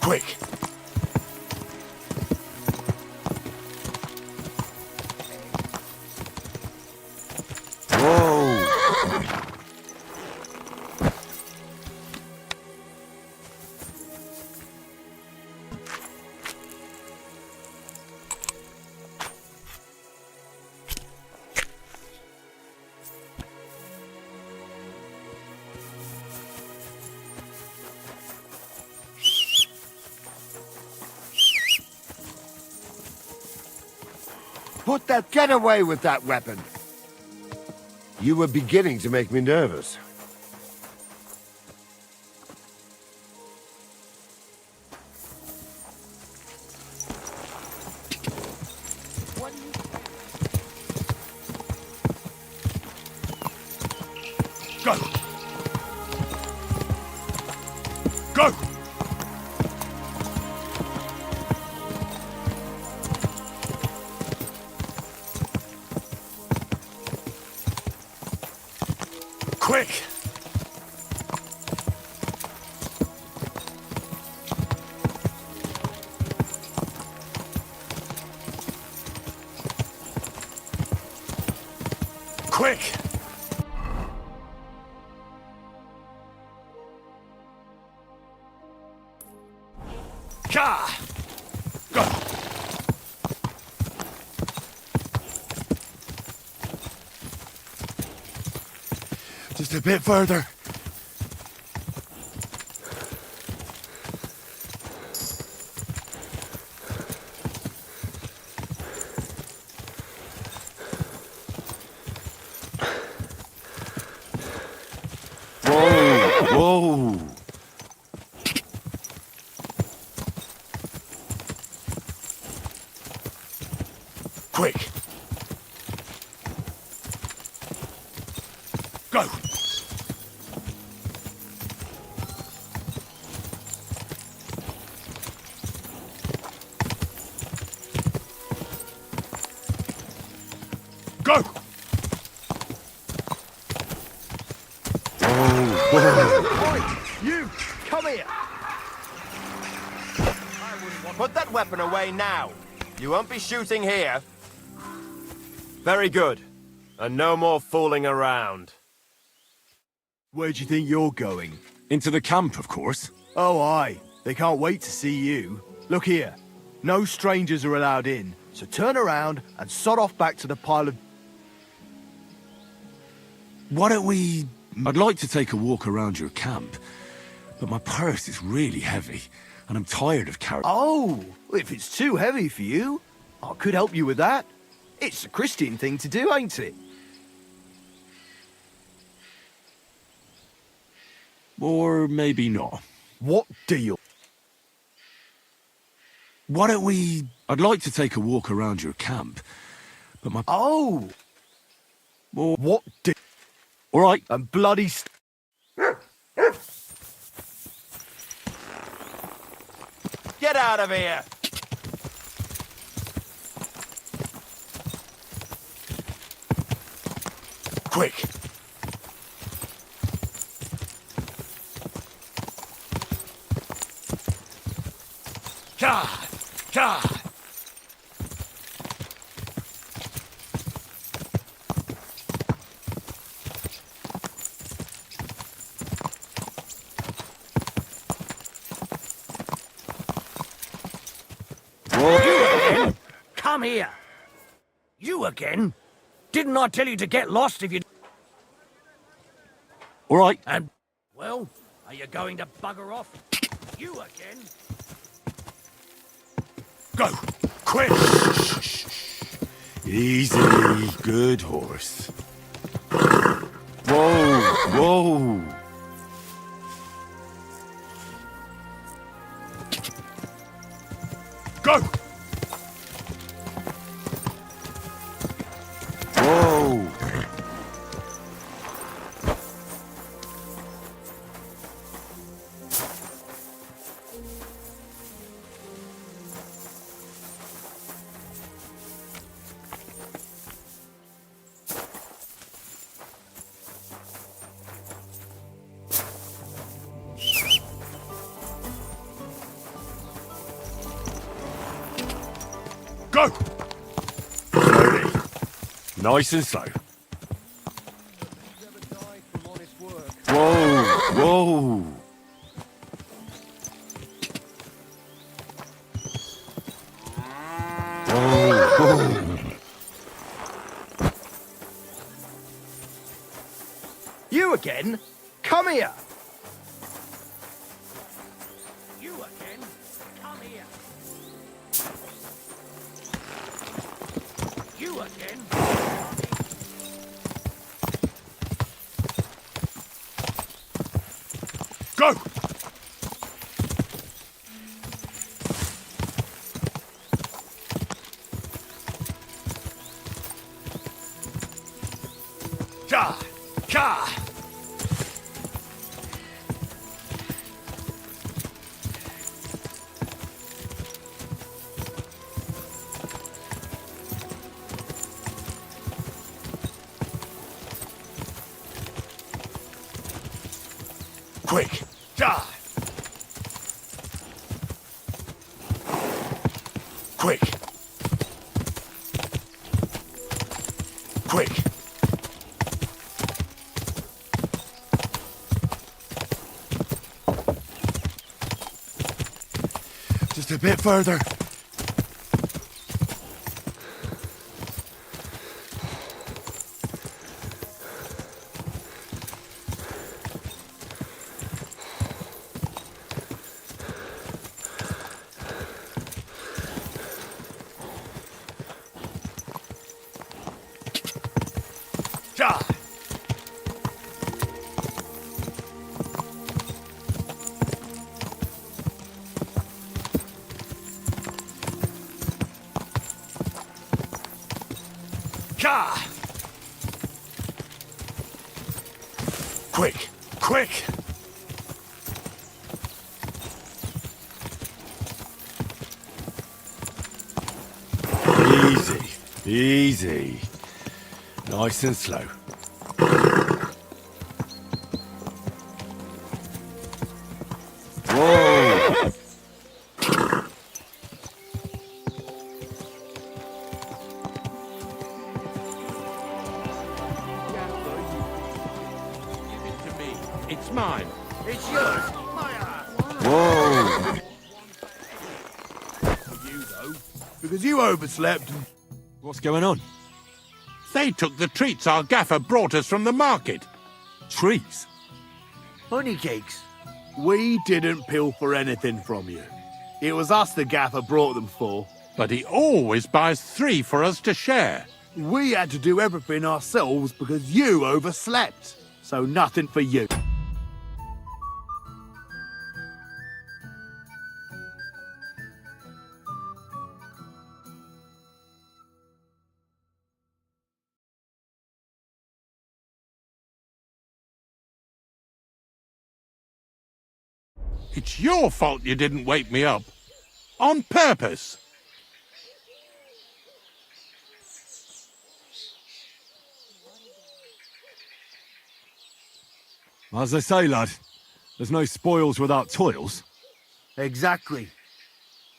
Quick! Whoa! Get away with that weapon! You were beginning to make me nervous. Go! Go! Quick! Quick! Ka! Go! Just a bit further. Whoa! Whoa! Quick! Go! Go! Oh, you, come here! Put that weapon away now. You won't be shooting here. Very good. And no more fooling around. Where do you think you're going? Into the camp, of course. Oh, aye. They can't wait to see you. Look here. No strangers are allowed in, so turn around and sod off back to the pile of... Why don't we... I'd like to take a walk around your camp, but my purse is really heavy, and I'm tired of carrying... Oh, if it's too heavy for you, I could help you with that. It's a Christian thing to do, ain't it? Or maybe not. What deal? Why don't we... I'd like to take a walk around your camp, but my... Oh! Or... What deal? All right. And bloody... Get out of here! Quick! God! God! Come here. You again? Didn't I tell you to get lost if you... All right. And, well, are you going to bugger off? You again? Go! Quick! Easy. Good horse. Whoa! Whoa! Go! Whoa! Nice and slow. Whoa, whoa. You again? Come here! You again? Come here. You again? Go! Ka! Ka! Quick! Da! Quick! Quick! Just a bit further. Da! Ka! Quick! Quick! Easy. Easy. Nice and slow. Whoa! It's mine. It's yours. Whoa! You though, because you overslept. What's going on? They took the treats our gaffer brought us from the market. Trees? Honey cakes. We didn't pilfer anything from you. It was us the gaffer brought them for. But he always buys 3 for us to share. We had to do everything ourselves because you overslept. So nothing for you. It's your fault you didn't wake me up. On purpose. As I say, lad, there's no spoils without toils. Exactly.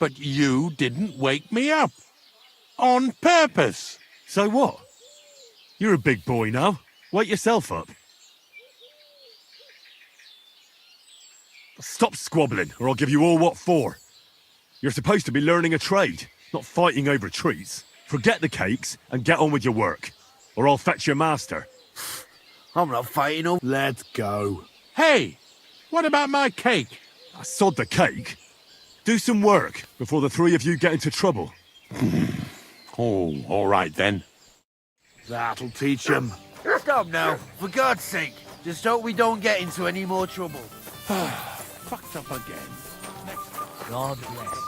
But you didn't wake me up. On purpose. So what? You're a big boy now. Wake yourself up. Stop squabbling, or I'll give you all what for. You're supposed to be learning a trade, not fighting over treats. Forget the cakes and get on with your work, or I'll fetch your master. I'm not fighting them. Let's go. Hey, what about my cake? I sod the cake. Do some work before the 3 of you get into trouble. Oh, all right then. That'll teach him. Stop now, for God's sake. Just hope we don't get into any more trouble. Fucked up again. God bless.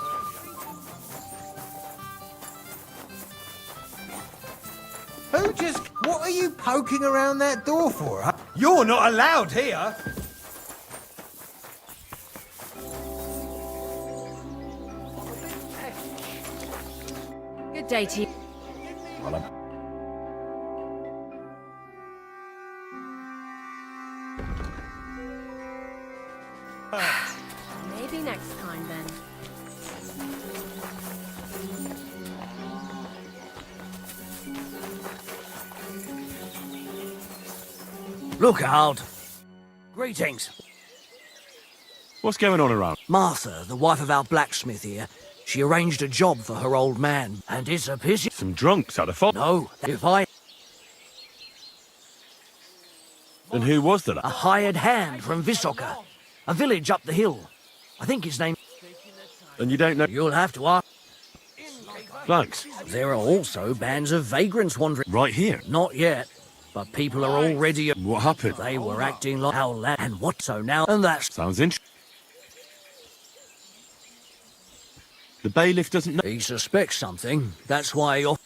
What are you poking around that door for, huh? You're not allowed here. Good day to you. Maybe next time then. Look out. Greetings. What's going on around? Martha, the wife of our blacksmith here, she arranged a job for her old man, and it's a pity. Some drunks had a fight. No, if I... And who was that? A hired hand from Visoka, a village up the hill. I think his name... And you don't know? You'll have to ask. Thanks. There are also bands of vagrants wandering... Right here. Not yet, but people are already... What happened? They were acting like our lad, and what so now? And that's... Sounds interesting. The bailiff doesn't know. He suspects something. That's why you're...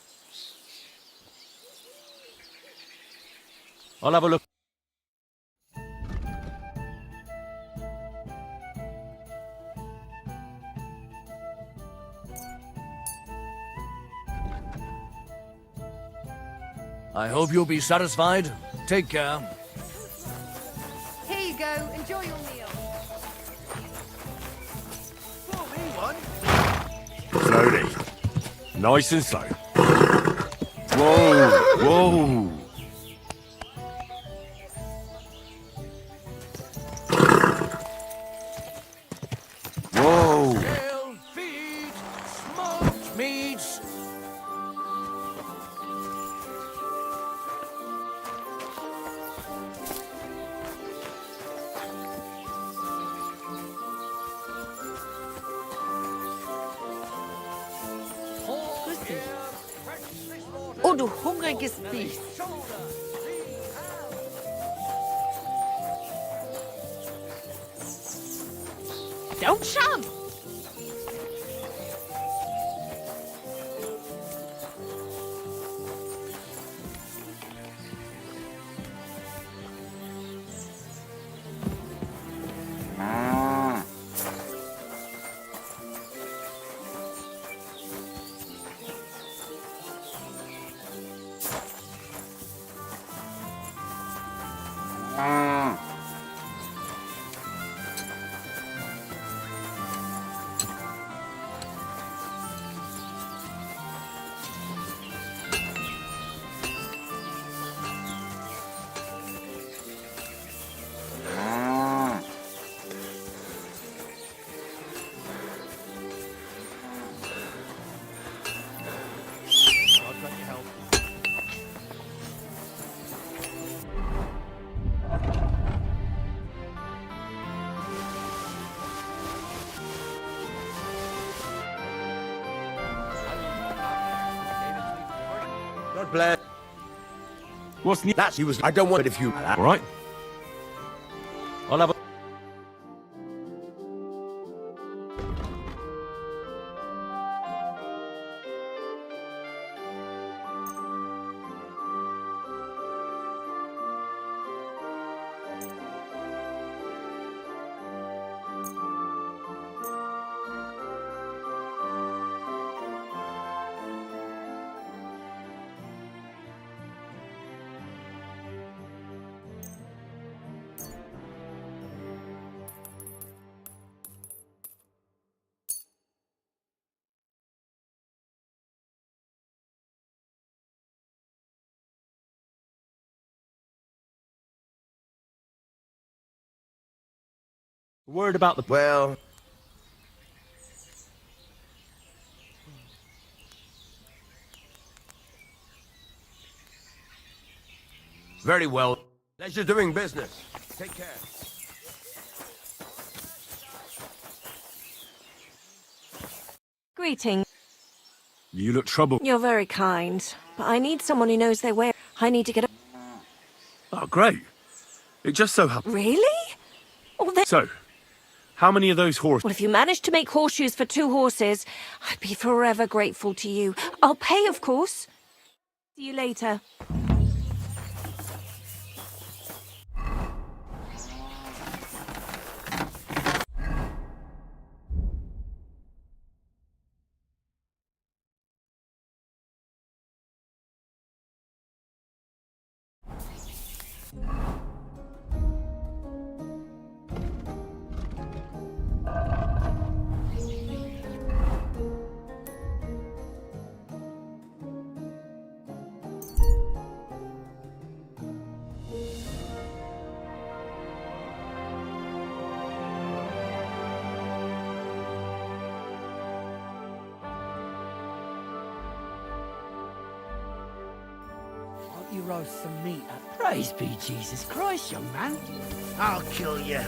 I'll have a look. I hope you'll be satisfied. Take care. Here you go. Enjoy your meal. Slowly. Nice and slow. Whoa, whoa. Whoa. Grill, feed, smoked meats. Oh, du hungriges Biest. Don't shove! God bless. What's new? That's he was. I don't want it if you. All right. I'll have a... Word about the... Well. Very well. Pleasure doing business. Take care. Greeting. You look troubled. You're very kind, but I need someone who knows their way. I need to get a... Oh, great. It just so happened. Really? Oh, then... So, how many of those horses... Well, if you manage to make horseshoes for 2 horses, I'd be forever grateful to you. I'll pay, of course. See you later. roast some meat up. Praise be Jesus Christ, young man. I'll kill you.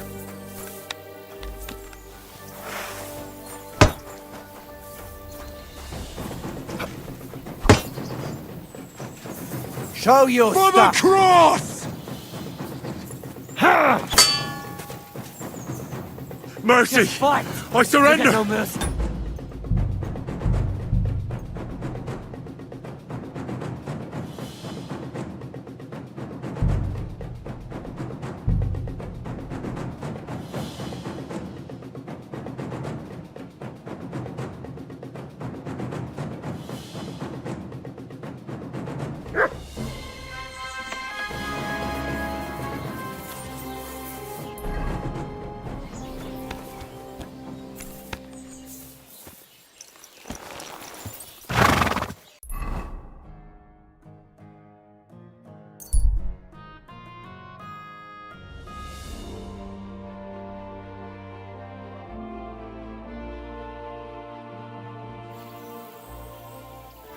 Show your For the stuff. cross! Mercy! Just fight. I surrender! You get no mercy.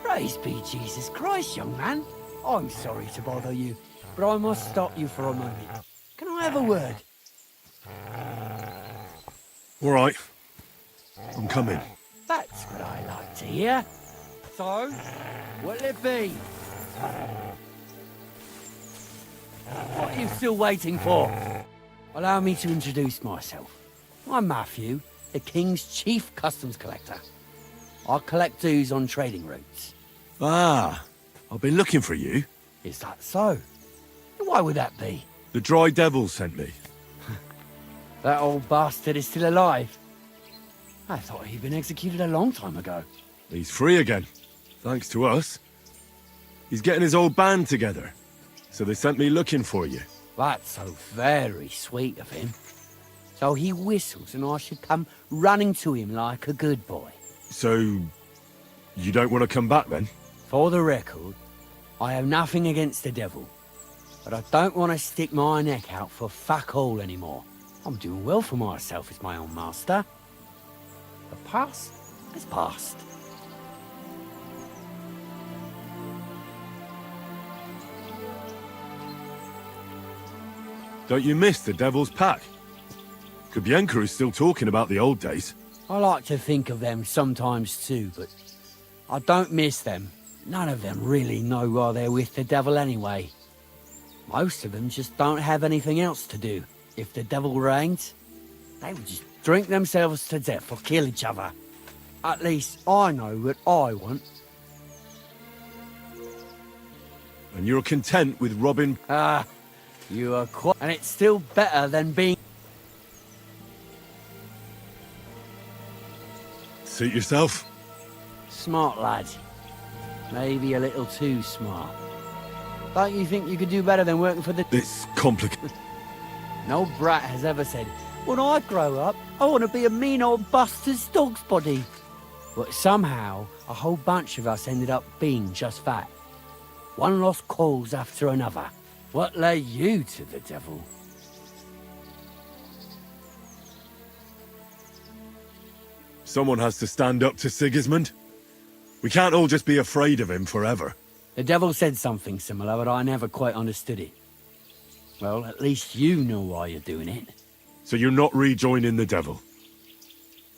Praise be Jesus Christ, young man. I'm sorry to bother you, but I must stop you for a moment. Can I have a word? All right. I'm coming. That's what I like to hear. So, what'll it be? What are you still waiting for? Allow me to introduce myself. I'm Matthew, the King's Chief Customs Collector. I collect dues on trading routes. Ah, I've been looking for you. Is that so? Why would that be? The Dry Devil sent me. That old bastard is still alive. I thought he'd been executed a long time ago. He's free again, thanks to us. He's getting his old band together, so they sent me looking for you. That's so very sweet of him. So he whistles and I should come running to him like a good boy. So, you don't want to come back then? For the record, I have nothing against the devil, but I don't want to stick my neck out for fuck all anymore. I'm doing well for myself as my own master. The past is past. Don't you miss the Devil's Pack? Kubienka is still talking about the old days. I like to think of them sometimes too, but I don't miss them. None of them really know why they're with the devil anyway. Most of them just don't have anything else to do. If the devil reigns, they would just drink themselves to death or kill each other. At least I know what I want. And you're content with robbing... Ah, you are quite... And it's still better than being... Suit yourself? Smart lad. Maybe a little too smart. Don't you think you could do better than working for the... It's complicated. No brat has ever said, when I grow up, I want to be a mean old bastard's dog's body. But somehow, a whole bunch of us ended up being just that. One lost cause after another. What lay you to the devil? Someone has to stand up to Sigismund. We can't all just be afraid of him forever. The devil said something similar, but I never quite understood it. Well, at least you know why you're doing it. So you're not rejoining the devil?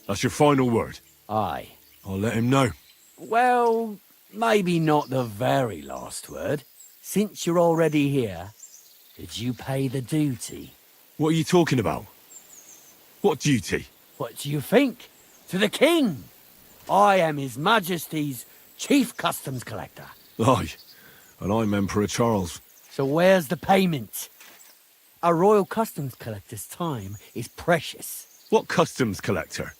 That's your final word? Aye. I'll let him know. Well, maybe not the very last word. Since you're already here, did you pay the duty? What are you talking about? What duty? What do you think? To the king! I am His Majesty's Chief Customs Collector. Aye, and I'm Emperor Charles. So where's the payment? A royal customs collector's time is precious. What customs collector?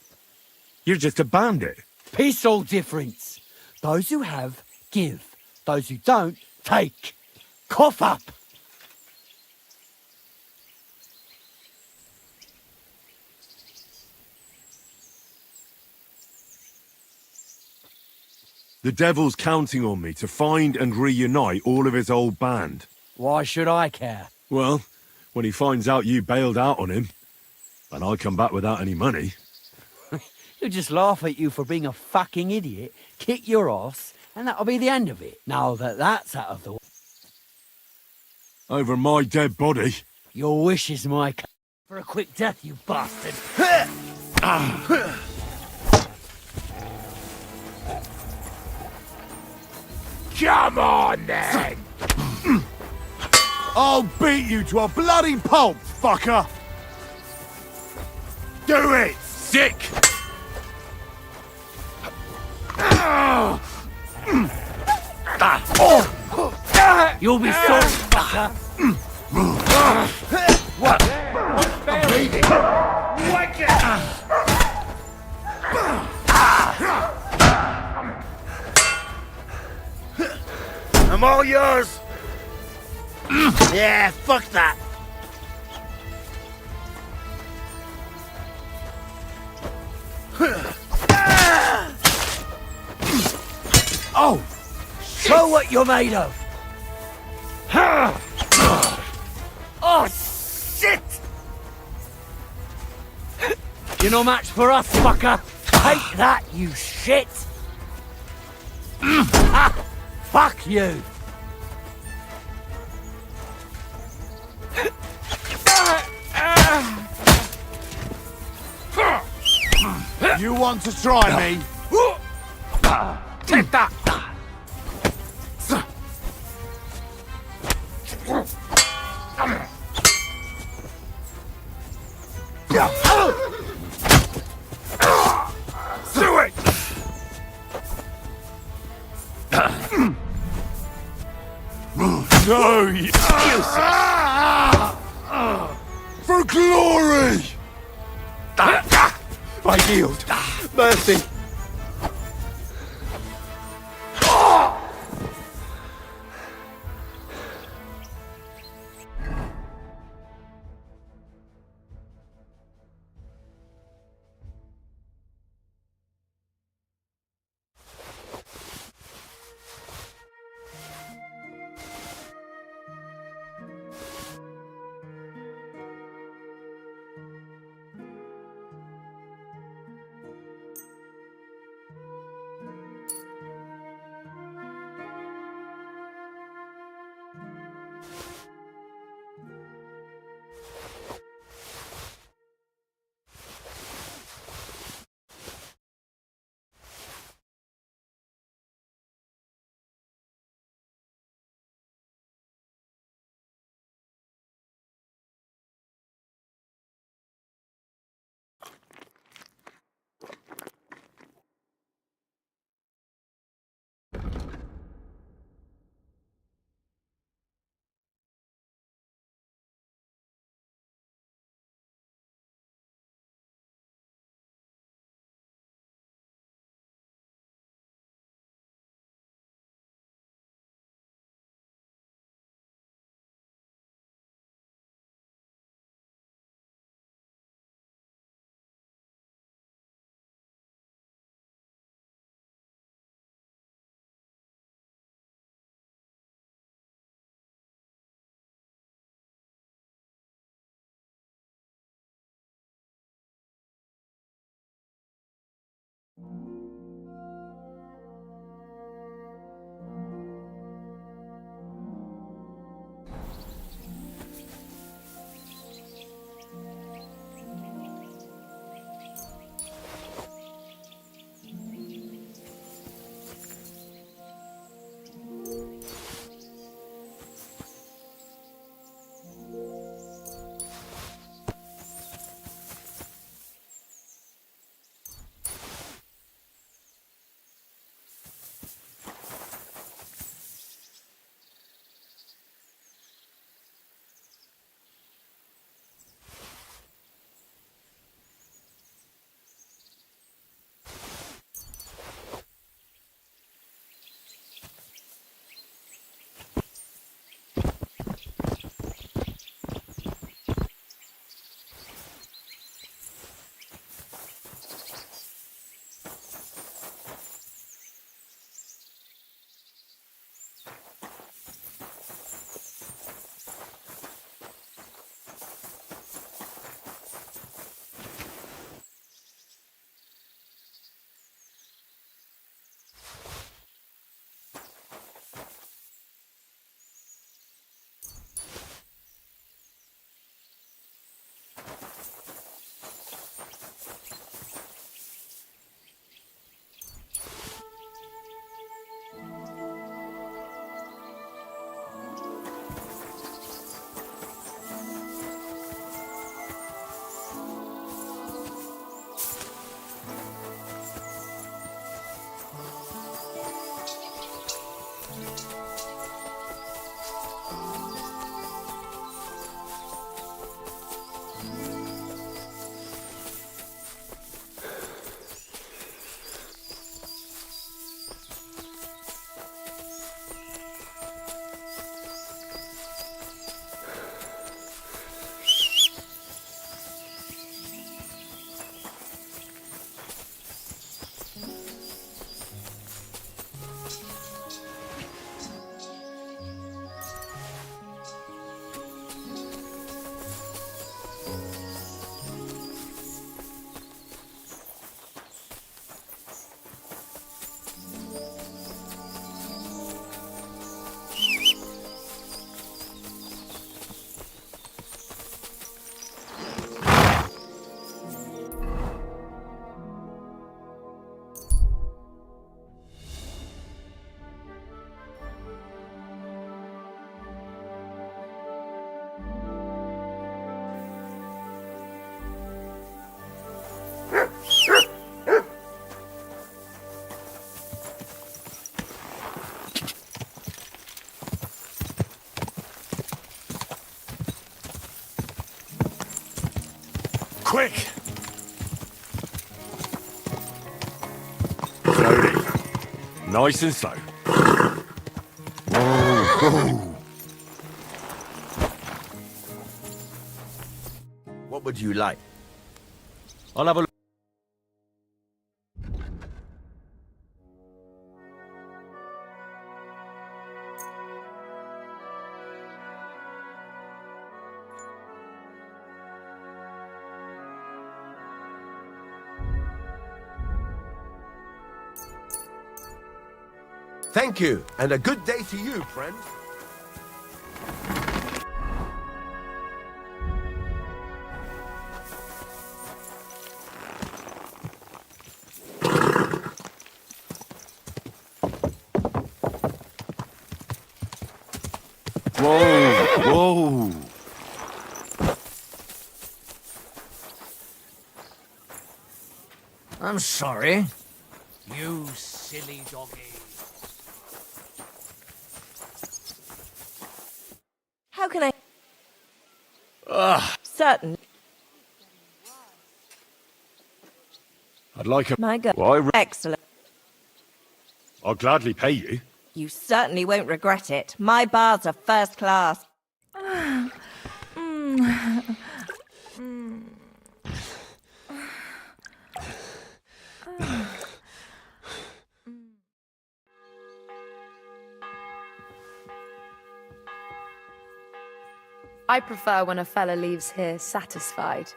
You're just a bandit. Peace all difference. Those who have, give. Those who don't, take. Cough up! The devil's counting on me to find and reunite all of his old band. Why should I care? Well, when he finds out you bailed out on him, and I come back without any money... He'll just laugh at you for being a fucking idiot, kick your ass, and that'll be the end of it. Now that that's out of the way... Over my dead body. Your wish is my for a quick death, you bastard. Come on, then! I'll beat you to a bloody pulp, fucker! Do it! Sick! You'll be sorry, fucker. What? I'm bleeding. Whack it! I'm all yours. Yeah, fuck that. Oh! Show what you're made of! Oh, shit! You're no match for us, fucker! Take that, you shit! Fuck you! You want to try me? Take that! Do it! No, you For glory! I yield. Mercy. Quick! Slowly. Nice and slow. What would you like? I'll have a look. Thank you, and a good day to you, friend. Whoa! I'm sorry. You silly doggy. How can I? Certain. I'd like a... My God. Well, Excellent. I'll gladly pay you. You certainly won't regret it. My bars are first class. I prefer when a fella leaves here satisfied.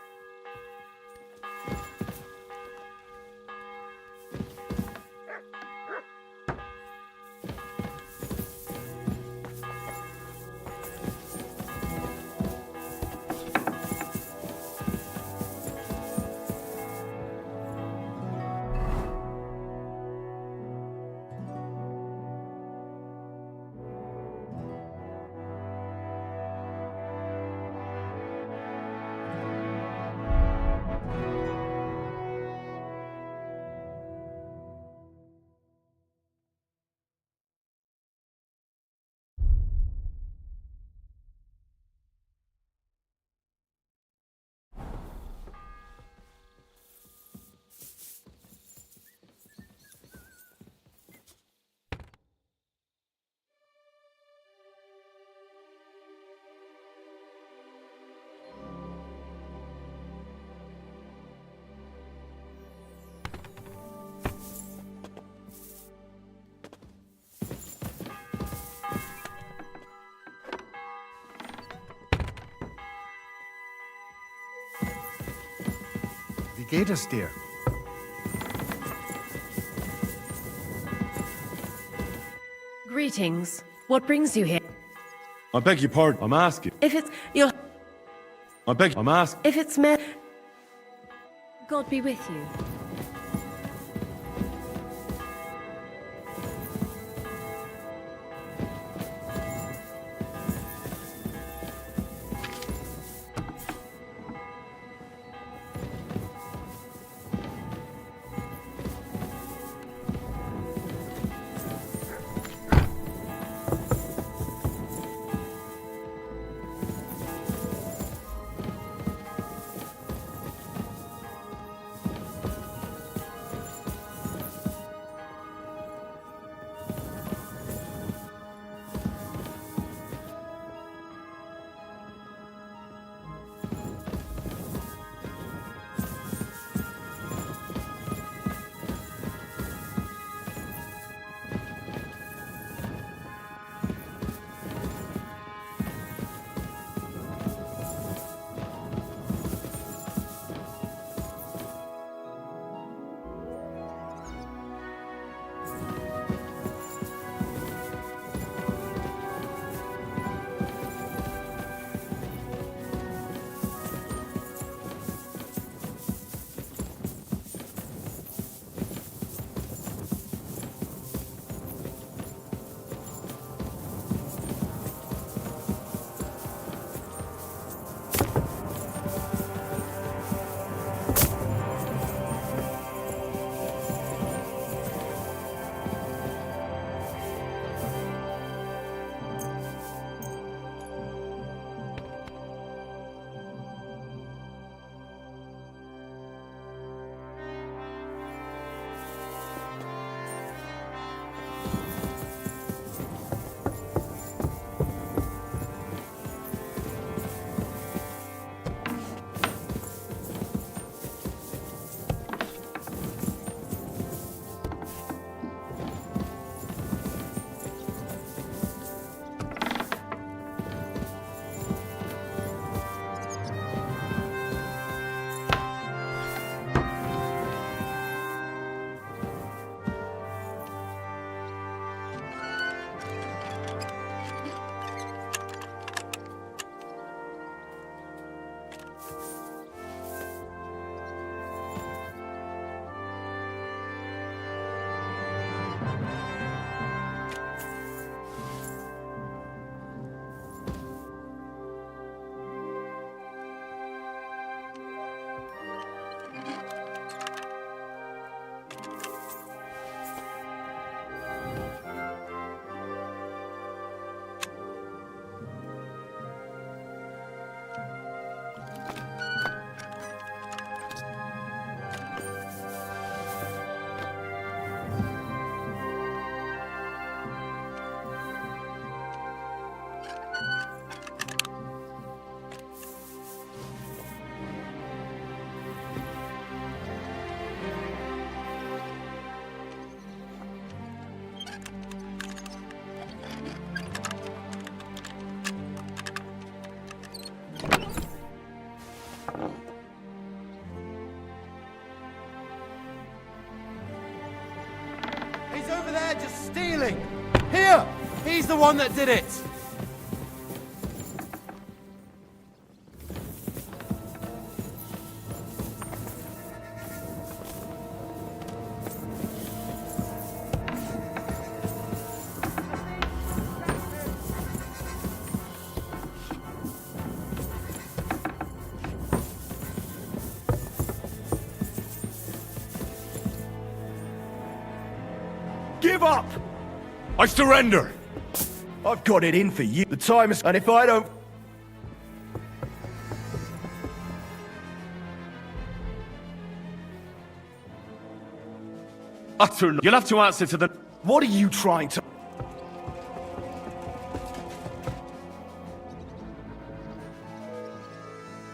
Geht es dir? Greetings. What brings you here? I beg your pardon. I'm asking. If it's your... I'm asking. If it's me... God be with you. Stealing! Here! He's the one that did it! Give up! I surrender! I've got it in for you. The time is... And if I don't... Utter You'll have to answer to the... What are you trying to...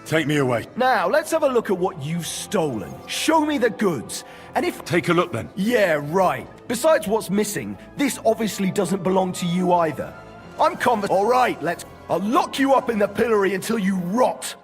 Take me away. Now, let's have a look at what you've stolen. Show me the goods. And if... Take a look then. Yeah, right. Besides what's missing, this obviously doesn't belong to you either. I'm All right, let's... I'll lock you up in the pillory until you rot.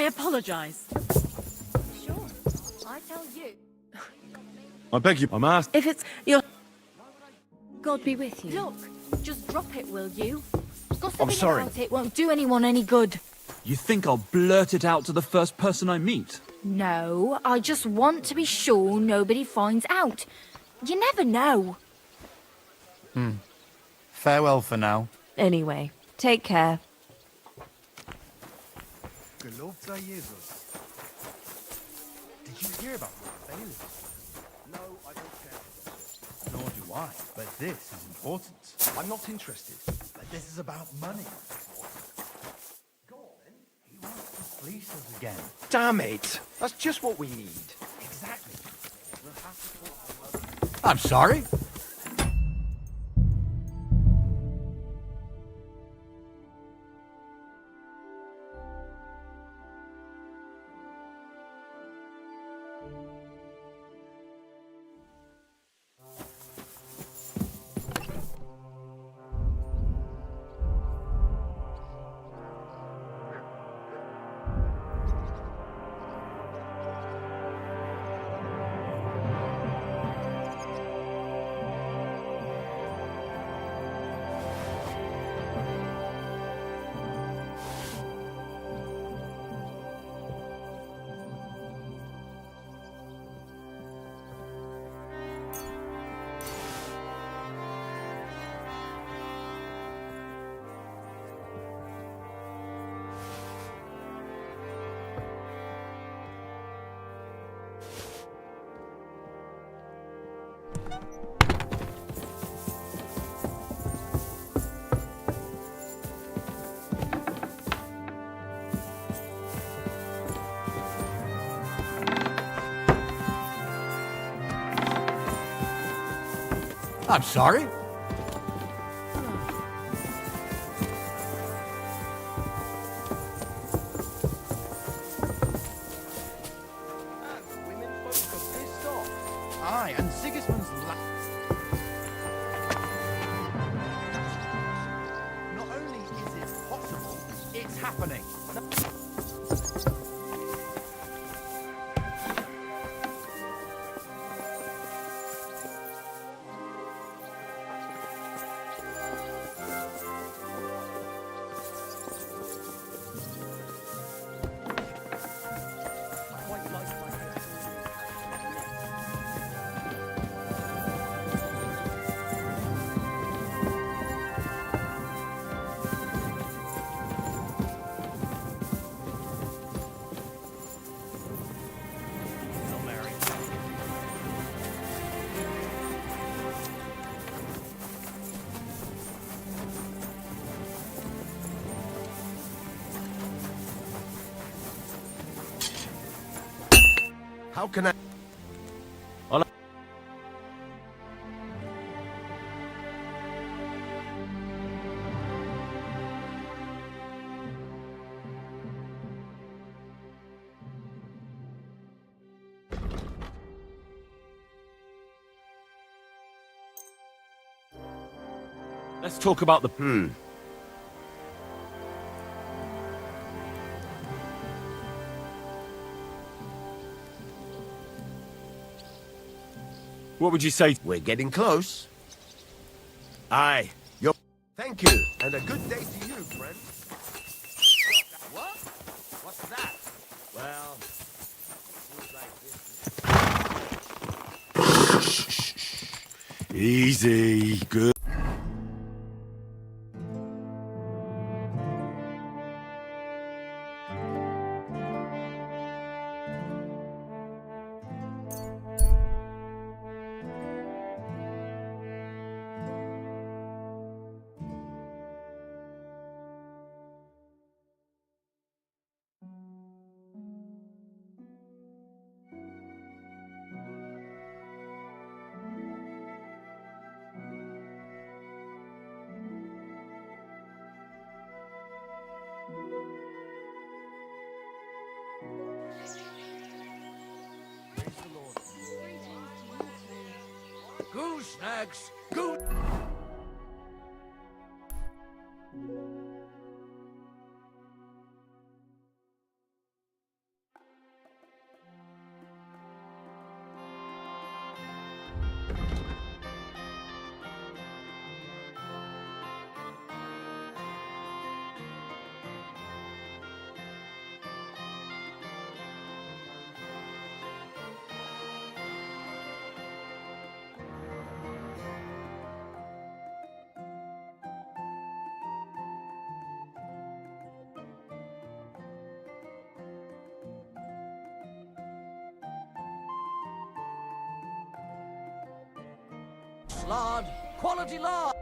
I apologize. Sure. I tell you. I beg you, I'm asked. If it's your... God be with you. Look, just drop it, will you? Gossiping I'm sorry. about it won't do anyone any good. You think I'll blurt it out to the first person I meet? No, I just want to be sure nobody finds out. You never know. Farewell for now. Anyway, take care. Did you hear about what failure? No, I don't care. Nor do I, but this is important. I'm not interested, but this is about money. Go on, then. He wants to fleece us again. Damn it! That's just what we need. Exactly. We'll have to talk about... I'm sorry? I'm sorry? Women folk are pissed off. Aye, and Sigismund's Not only is it possible, it's happening. How can I... Let's talk about the... What would you say? We're getting close. Aye. Yo. Thank you, and a good day to you, friend. What? What's that? Well, seems like this. Easy. Good. Goosenecks! Goose... Lard, quality lard.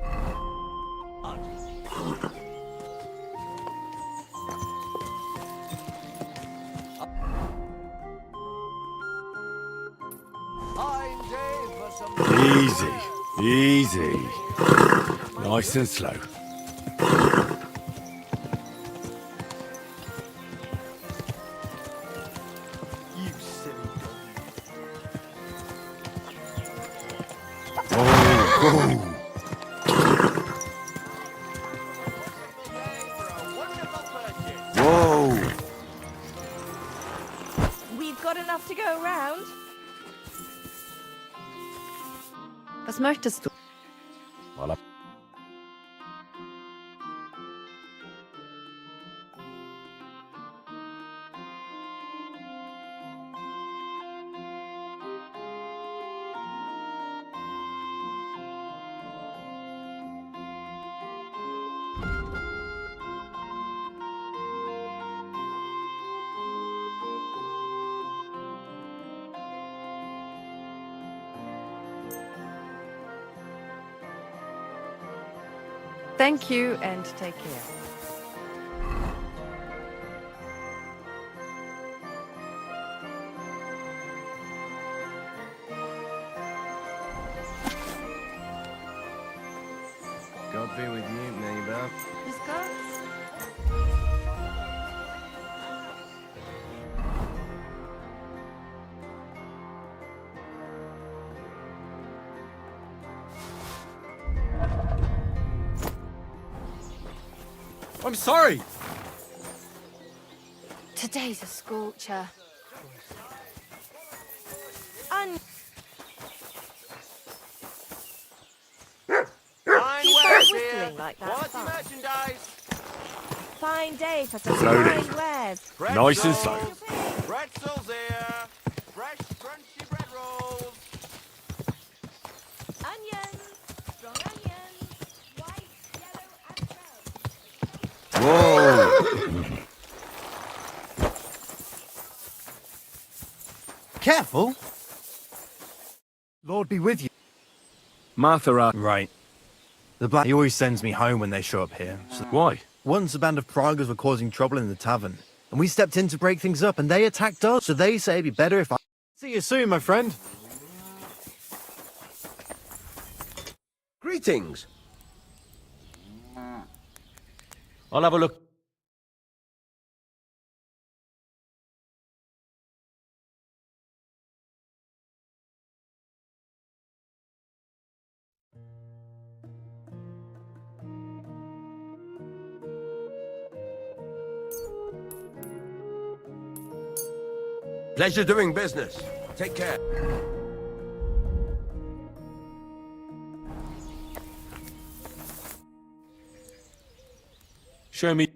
Fine day for some... Easy. Easy. Nice and slow. You silly dog. Oh. Whoa. We've got enough to go around. Was möchtest du? Thank you and take care. God be with you, neighbor. Discuss. I'm sorry. Today's a scorcher. Fine Keep on wares whistling here. like that. Quality Fine. merchandise. Fine day for some Slowly. fine wares. Nice and slow. Pretzels here. Fresh, crunchy bread rolls. Onions, strong onions, white, yellow, and brown. Whoa. Careful. Lord be with you. Martha, Right. The black he always sends me home when they show up here. So why? once a band of Pragas were causing trouble in the tavern, and we stepped in to break things up, and they attacked us. So they say it'd be better if I... See you soon, my friend. Greetings. I'll have a look. Pleasure doing business. Take care. Show me.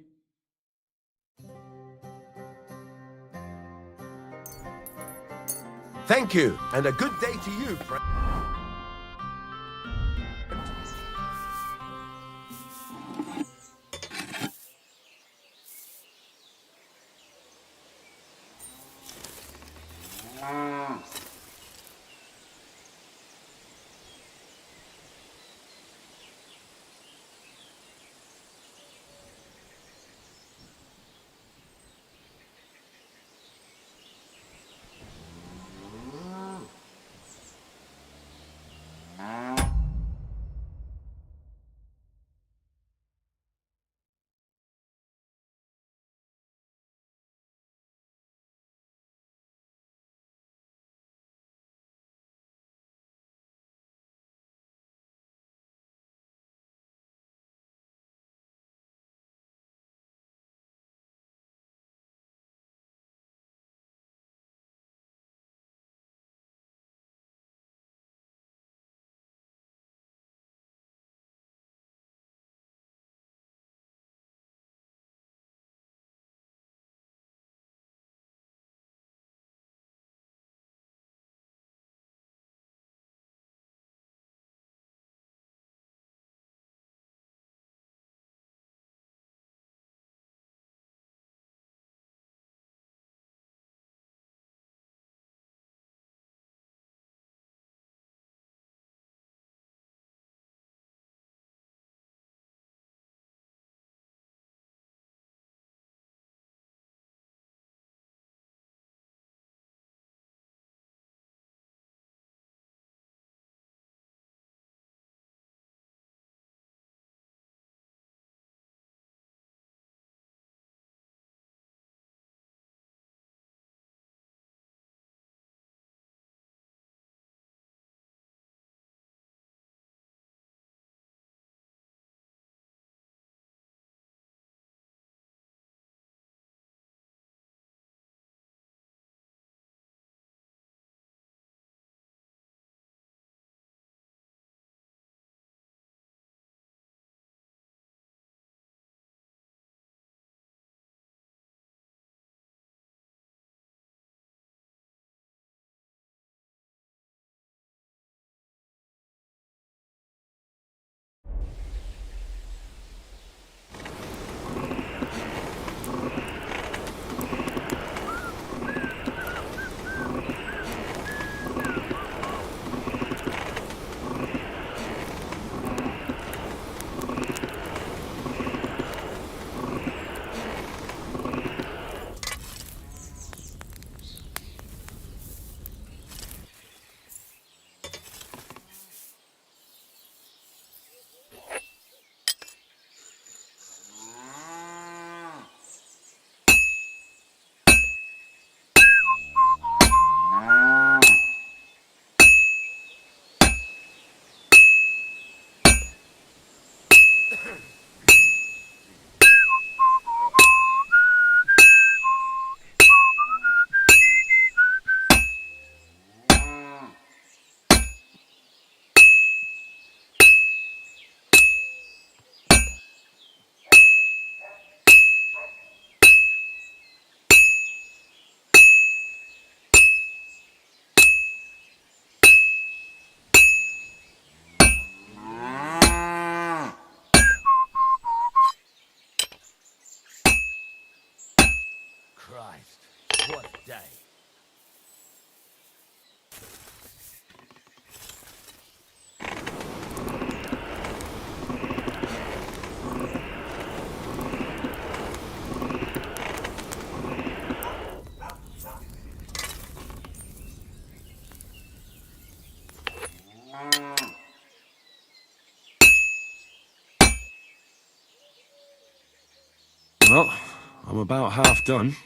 Thank you, and a good day to you, friend. Christ, what a day. Well, I'm about half done.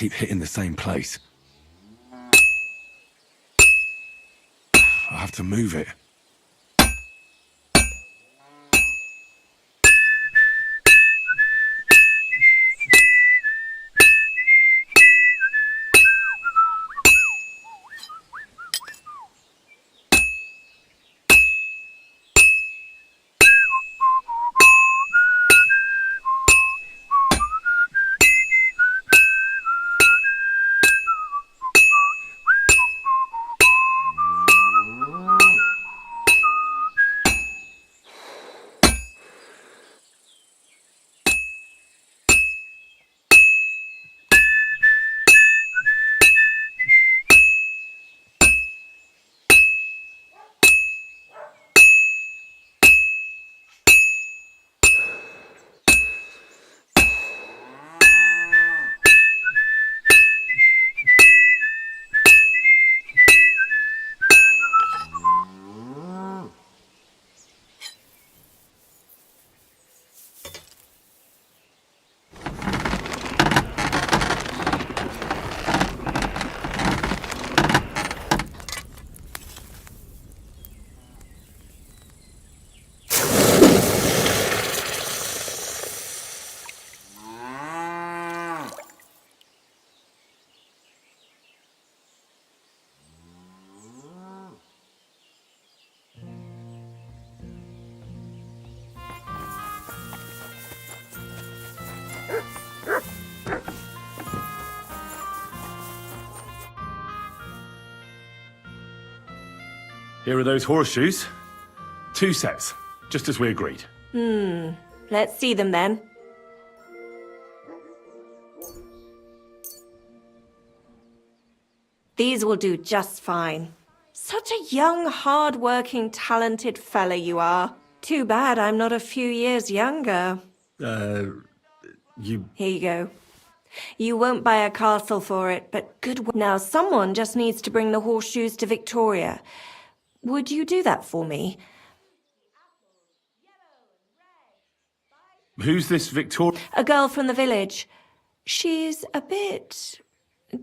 keep hitting the same place. I have to move it. Here are those horseshoes. 2 sets, just as we agreed. Let's see them then. These will do just fine. Such a young, hard-working, talented fella you are. Too bad I'm not a few years younger. You... Here you go. You won't buy a castle for it, but good. Now someone just needs to bring the horseshoes to Victoria. Would you do that for me? Who's this Victoria? A girl from the village. She's a bit...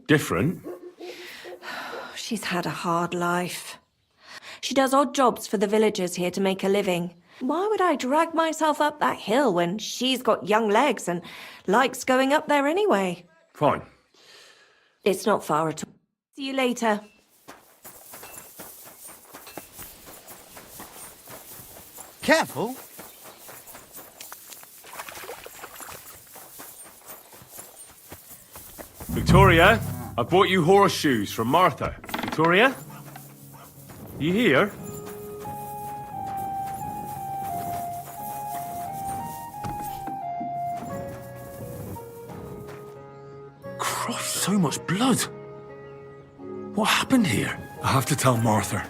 Different? She's had a hard life. She does odd jobs for the villagers here to make a living. Why would I drag myself up that hill when she's got young legs and likes going up there anyway? Fine. It's not far at all. See you later. Careful. Victoria, I bought you horseshoes from Martha. Victoria? You here? Christ, so much blood. What happened here? I have to tell Martha.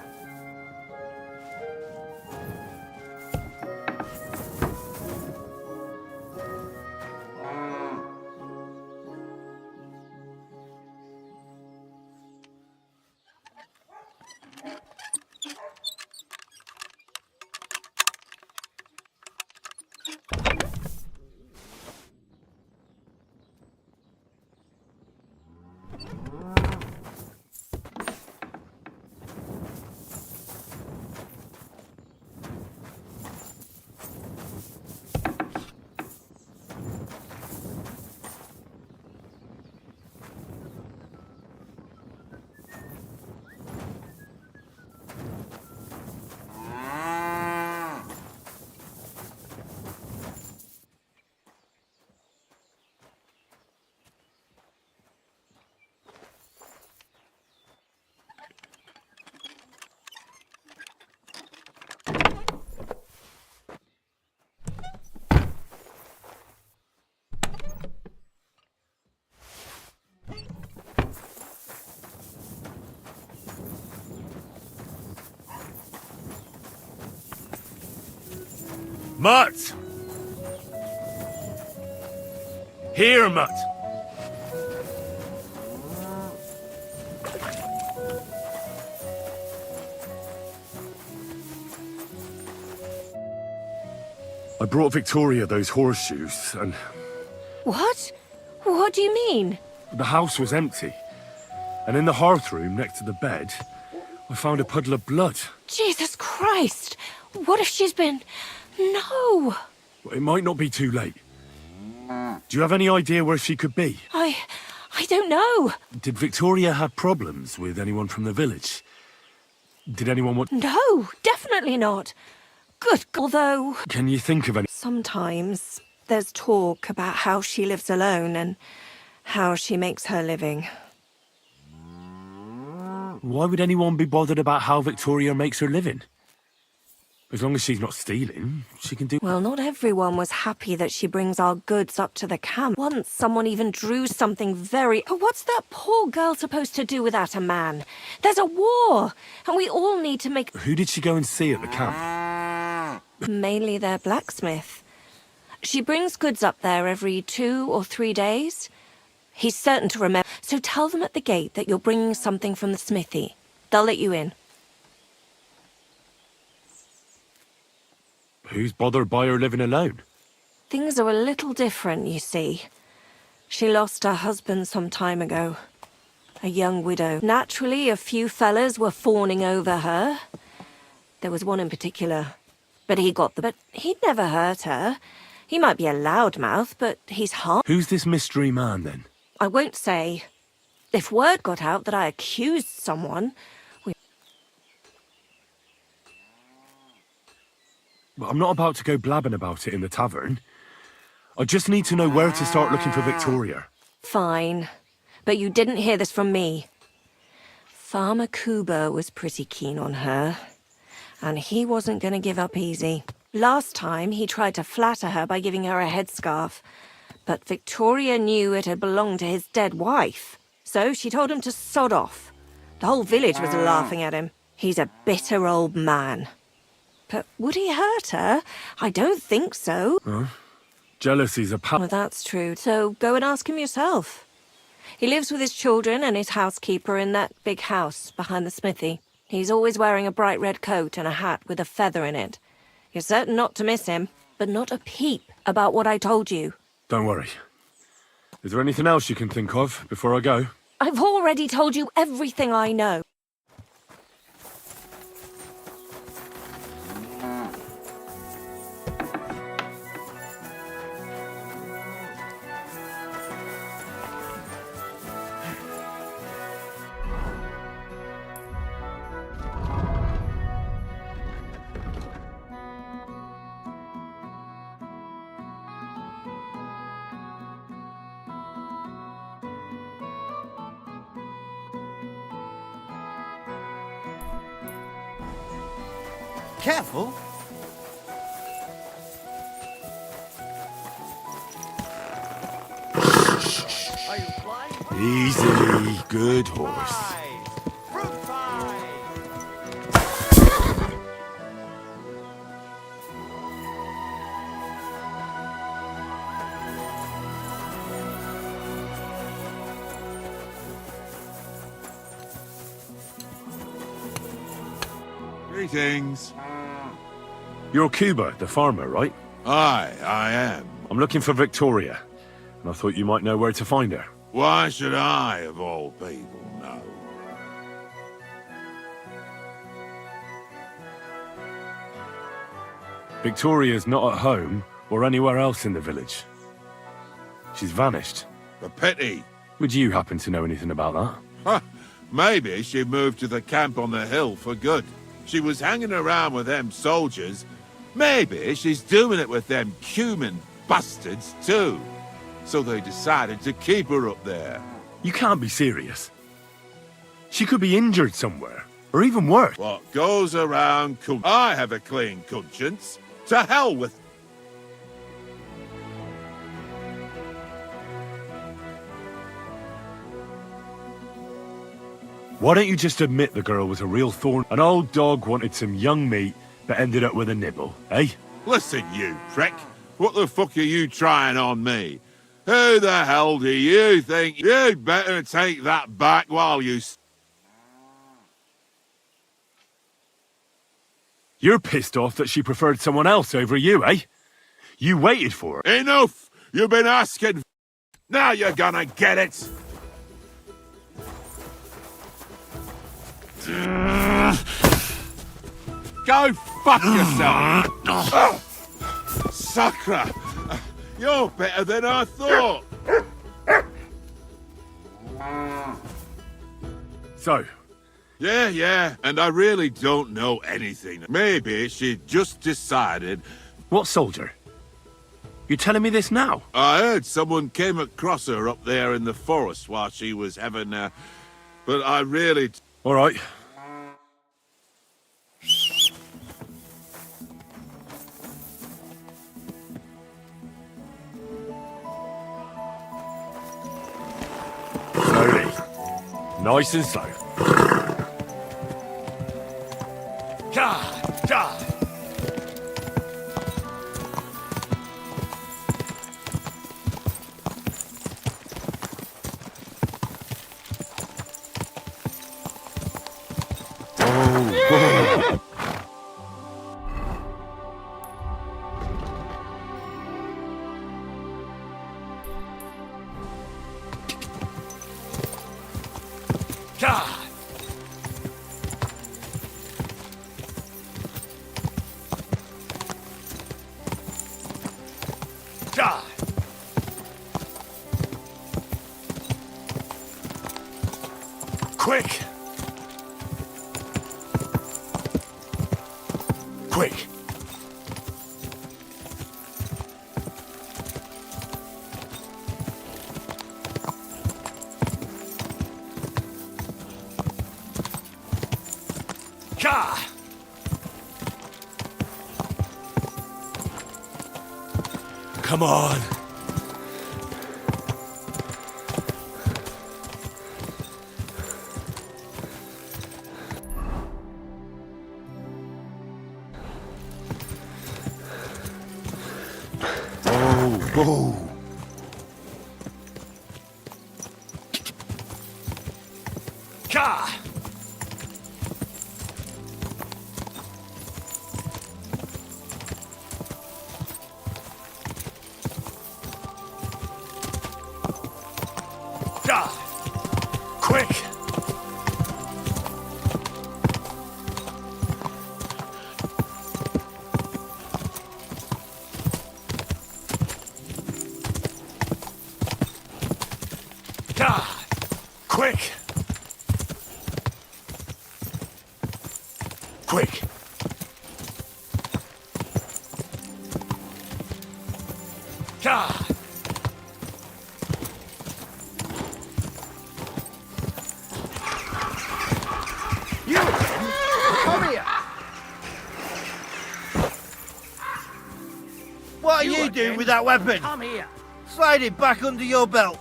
Mutt! Here, Mutt! I brought Victoria those horseshoes, and... What? What do you mean? The house was empty. And in the hearth room next to the bed, I found a puddle of blood. Jesus Christ! What if she's been... No! But it might not be too late. Do you have any idea where she could be? I don't know. Did Victoria have problems with anyone from the village? Did anyone want... No, definitely not. Good, although... Can you think of any... Sometimes there's talk about how she lives alone and how she makes her living. Why would anyone be bothered about how Victoria makes her living? As long as she's not stealing, she can do... Well, not everyone was happy that she brings our goods up to the camp. Once someone even drew something very... Oh, what's that poor girl supposed to do without a man? There's a war, and we all need to make... Who did she go and see at the camp? Mainly their blacksmith. She brings goods up there every 2 or 3 days. He's certain to remember. So tell them at the gate that you're bringing something from the smithy. They'll let you in. Who's bothered by her living alone? Things are a little different, you see. She lost her husband some time ago. A young widow. Naturally, a few fellas were fawning over her. There was one in particular. But he'd never hurt her. He might be a loudmouth, but he's hard. Who's this mystery man, then? I won't say. If word got out that I accused someone... I'm not about to go blabbing about it in the tavern. I just need to know where to start looking for Victoria. Fine. But you didn't hear this from me. Farmer Kuba was pretty keen on her. And he wasn't going to give up easy. Last time, he tried to flatter her by giving her a headscarf. But Victoria knew it had belonged to his dead wife. So she told him to sod off. The whole village was laughing at him. He's a bitter old man. But would he hurt her? I don't think so. Huh? Jealousy's a Well, that's true. So go and ask him yourself. He lives with his children and his housekeeper in that big house behind the smithy. He's always wearing a bright red coat and a hat with a feather in it. You're certain not to miss him, but not a peep about what I told you. Don't worry. Is there anything else you can think of before I go? I've already told you everything I know. Careful. Easy, good horse. Fruit pie! Greetings. You're Cuba, the farmer, right? Aye, I am. I'm looking for Victoria, and I thought you might know where to find her. Why should I, of all people, know? Victoria's not at home or anywhere else in the village. She's vanished. A pity. Would you happen to know anything about that? Huh. Maybe she moved to the camp on the hill for good. She was hanging around with them soldiers. Maybe she's doing it with them cumin bastards too. So they decided to keep her up there. You can't be serious. She could be injured somewhere, or even worse. What goes around I have a clean conscience. To hell with... Why don't you just admit the girl was a real thorn? An old dog wanted some young meat, but ended up with a nibble, eh? Listen, you prick. What the fuck are you trying on me? Who the hell do you think? You'd better take that back while you... You're pissed off that she preferred someone else over you, eh? You waited for her. Enough! You've been asking... Now you're gonna get it! Go fuck yourself! Sakra! You're better than I thought! So, Yeah, and I really don't know anything. Maybe she just decided... what soldier? You telling me this now? I heard someone came across her up there in the forest while she was having but I really... All right. Slowly. Nice and slow. Quick! Quick! Come on! Oh. Quick! Quick! Quick! You! Come here! What are you doing with that weapon? Come here. Slide it back under your belt.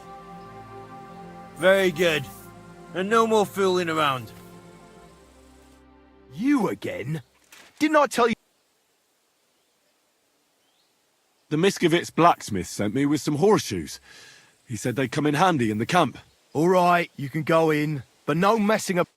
Very good. And no more fooling around. You again? Didn't I tell you? The Miskovitz blacksmith sent me with some horseshoes. He said they'd come in handy in the camp. All right, you can go in, but no messing up.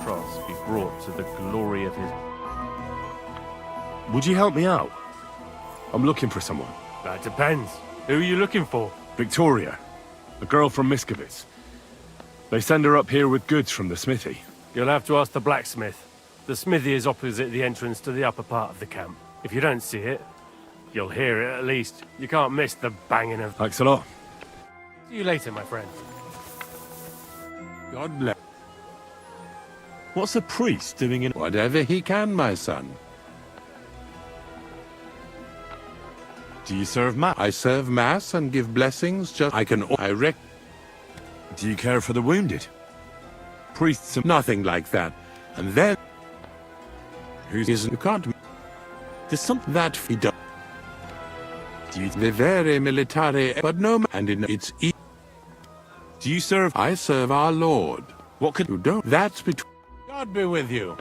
Cross be brought to the glory of his... Would you help me out? I'm looking for someone. That depends. Who are you looking for? Victoria, a girl from Miskovitz. They send her up here with goods from the smithy. You'll have to ask the blacksmith. The smithy is opposite the entrance to the upper part of the camp. If you don't see it, you'll hear it at least. You can't miss the banging of... Thanks a lot. See you later, my friend. God bless. What's a priest doing in... Whatever he can, my son. Do you serve mass? I serve mass and give blessings just... Do you care for the wounded? Priests and... Nothing like that. And then... Who's... You can't... There's something... That he does. Do you... The very military... But no... And in its... Do you serve... I serve our Lord. What could you do? That's between... God be with you.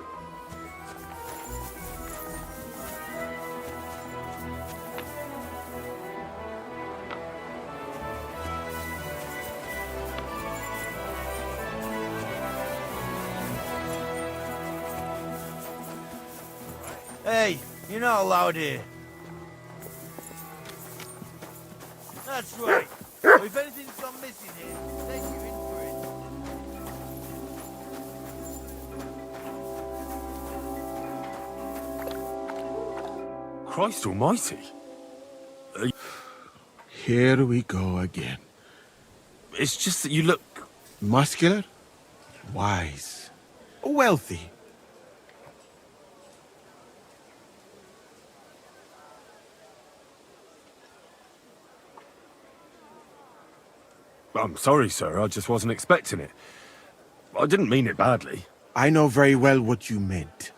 Hey, you're not allowed here. That's right. If anything's gone missing here, take you in for it. Christ almighty. Here we go again. It's just that you look... Muscular, wise, wealthy. I'm sorry, sir. I just wasn't expecting it. I didn't mean it badly. I know very well what you meant.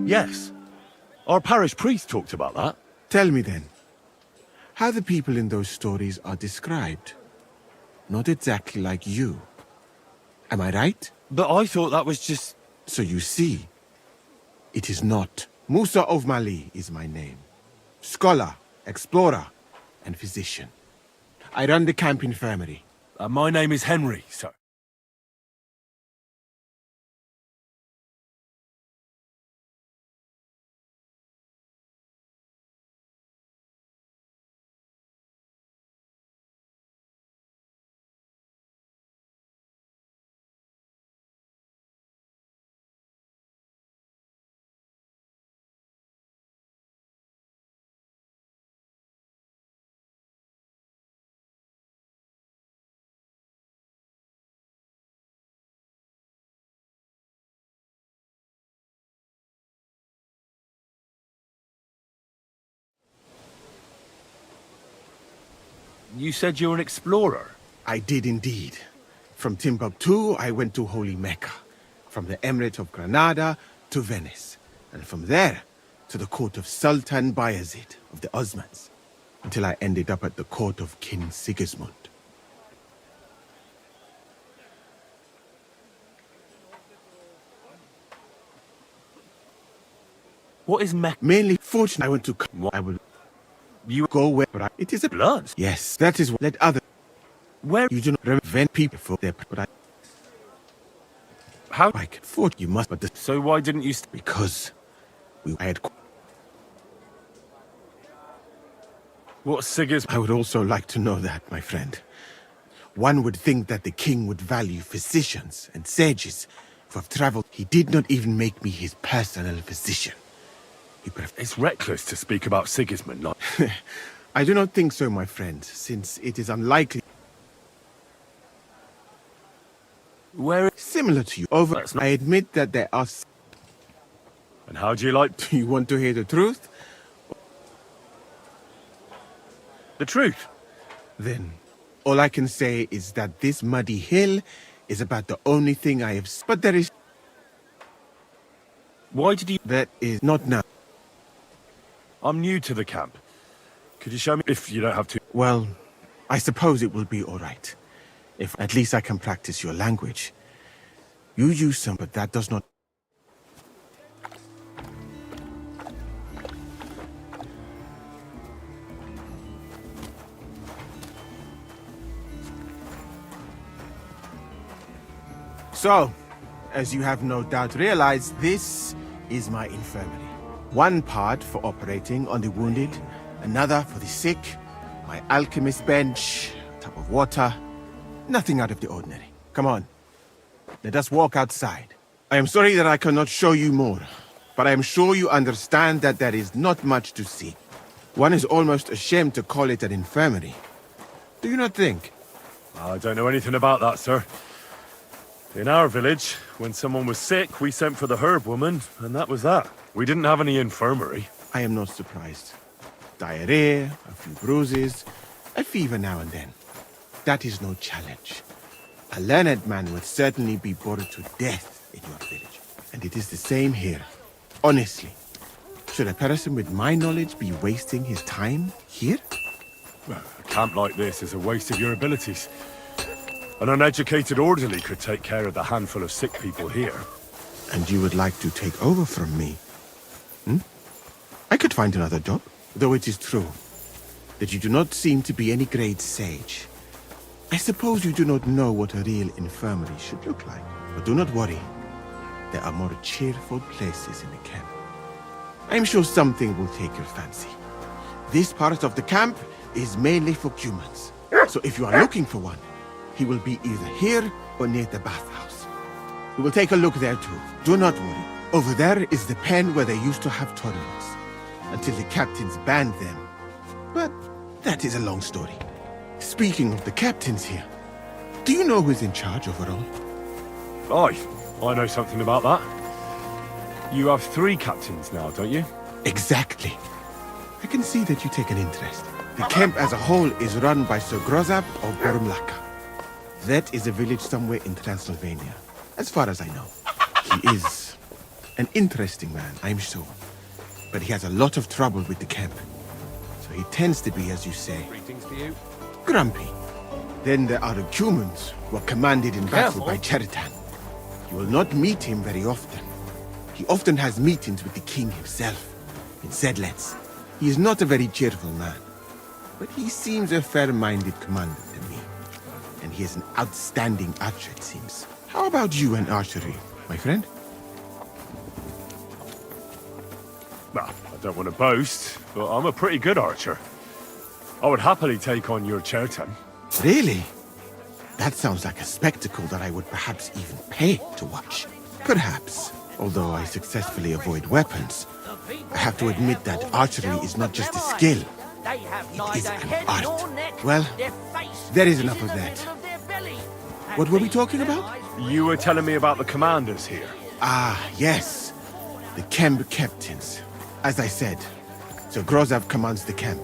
Yes. Our parish priest talked about that. Tell me then, how the people in those stories are described. Not exactly like you. Am I right? But I thought that was just... So you see, it is not. Musa of Mali is my name. Scholar, explorer, and physician. I run the camp infirmary. My name is Henry, sir. You said you're an explorer? I did indeed. From Timbuktu, I went to Holy Mecca. From the Emirate of Granada to Venice. And from there to the court of Sultan Bayezid of the Osmans. Until I ended up at the court of King Sigismund. What is Mecca? Mainly, fortunately, I went to... I will... You go where... But it is a... Blood? Yes, that is what... Let other... Where... You do not prevent people for their... But I... How... I can afford you must... But the... So why didn't you... Because... I had... What Sigismund... I would also like to know that, my friend. One would think that the king would value physicians and sages who have traveled. He did not even make me his personal physician. It's reckless to speak about Sigismund, not... I do not think so, my friend, since it is unlikely... Where... Similar to you. Over... I admit that there are... And how do you like... Do you want to hear the truth? The truth? Then, all I can say is that this muddy hill is about the only thing I have... But there is... Why did you... That is not now. I'm new to the camp. Could you show me if you don't have to? Well, I suppose it will be all right. If at least I can practice your language. You use some, but that does not... So, as you have no doubt realized, this is my infirmary. One part for operating on the wounded, another for the sick, my alchemist bench, a tub of water, nothing out of the ordinary. Come on, let us walk outside. I am sorry that I cannot show you more, but I am sure you understand that there is not much to see. One is almost ashamed to call it an infirmary. Do you not think? I don't know anything about that, sir. In our village, when someone was sick, we sent for the herb woman, and that was that. We didn't have any infirmary. I am not surprised. Diarrhea, a few bruises, a fever now and then. That is no challenge. A learned man would certainly be bored to death in your village. And it is the same here. Honestly. Should a person with my knowledge be wasting his time here? Well, a camp like this is a waste of your abilities. An uneducated orderly could take care of the handful of sick people here. And you would like to take over from me? I could find another job, though it is true that you do not seem to be any great sage. I suppose you do not know what a real infirmary should look like. But do not worry. There are more cheerful places in the camp. I am sure something will take your fancy. This part of the camp is mainly for humans. So if you are looking for one, he will be either here or near the bathhouse. We will take a look there too. Do not worry. Over there is the pen where they used to have tournaments, until the captains banned them. But that is a long story. Speaking of the captains here, do you know who's in charge overall? Aye, I know something about that. You have 3 captains now, don't you? Exactly. I can see that you take an interest. The camp as a whole is run by Sir Grozab of Borumlaka. That is a village somewhere in Transylvania, as far as I know. He is an interesting man, I'm sure. But he has a lot of trouble with the camp. So he tends to be, as you say, grumpy. Then there are the humans who are commanded in battle by Cheritan. You will not meet him very often. He often has meetings with the king himself in Zedlets. He is not a very cheerful man, but he seems a fair-minded commander to me. And he is an outstanding archer, it seems. How about you and archery, my friend? Well, I don't want to boast, but I'm a pretty good archer. I would happily take on your Chertan. Really? That sounds like a spectacle that I would perhaps even pay to watch. Perhaps, although I successfully avoid weapons, I have to admit that archery is not just a skill. It is an art. Well, there is enough of that. What were we talking about? You were telling me about the commanders here. Ah, yes. The camp captains. As I said, Sir Grozab commands the camp.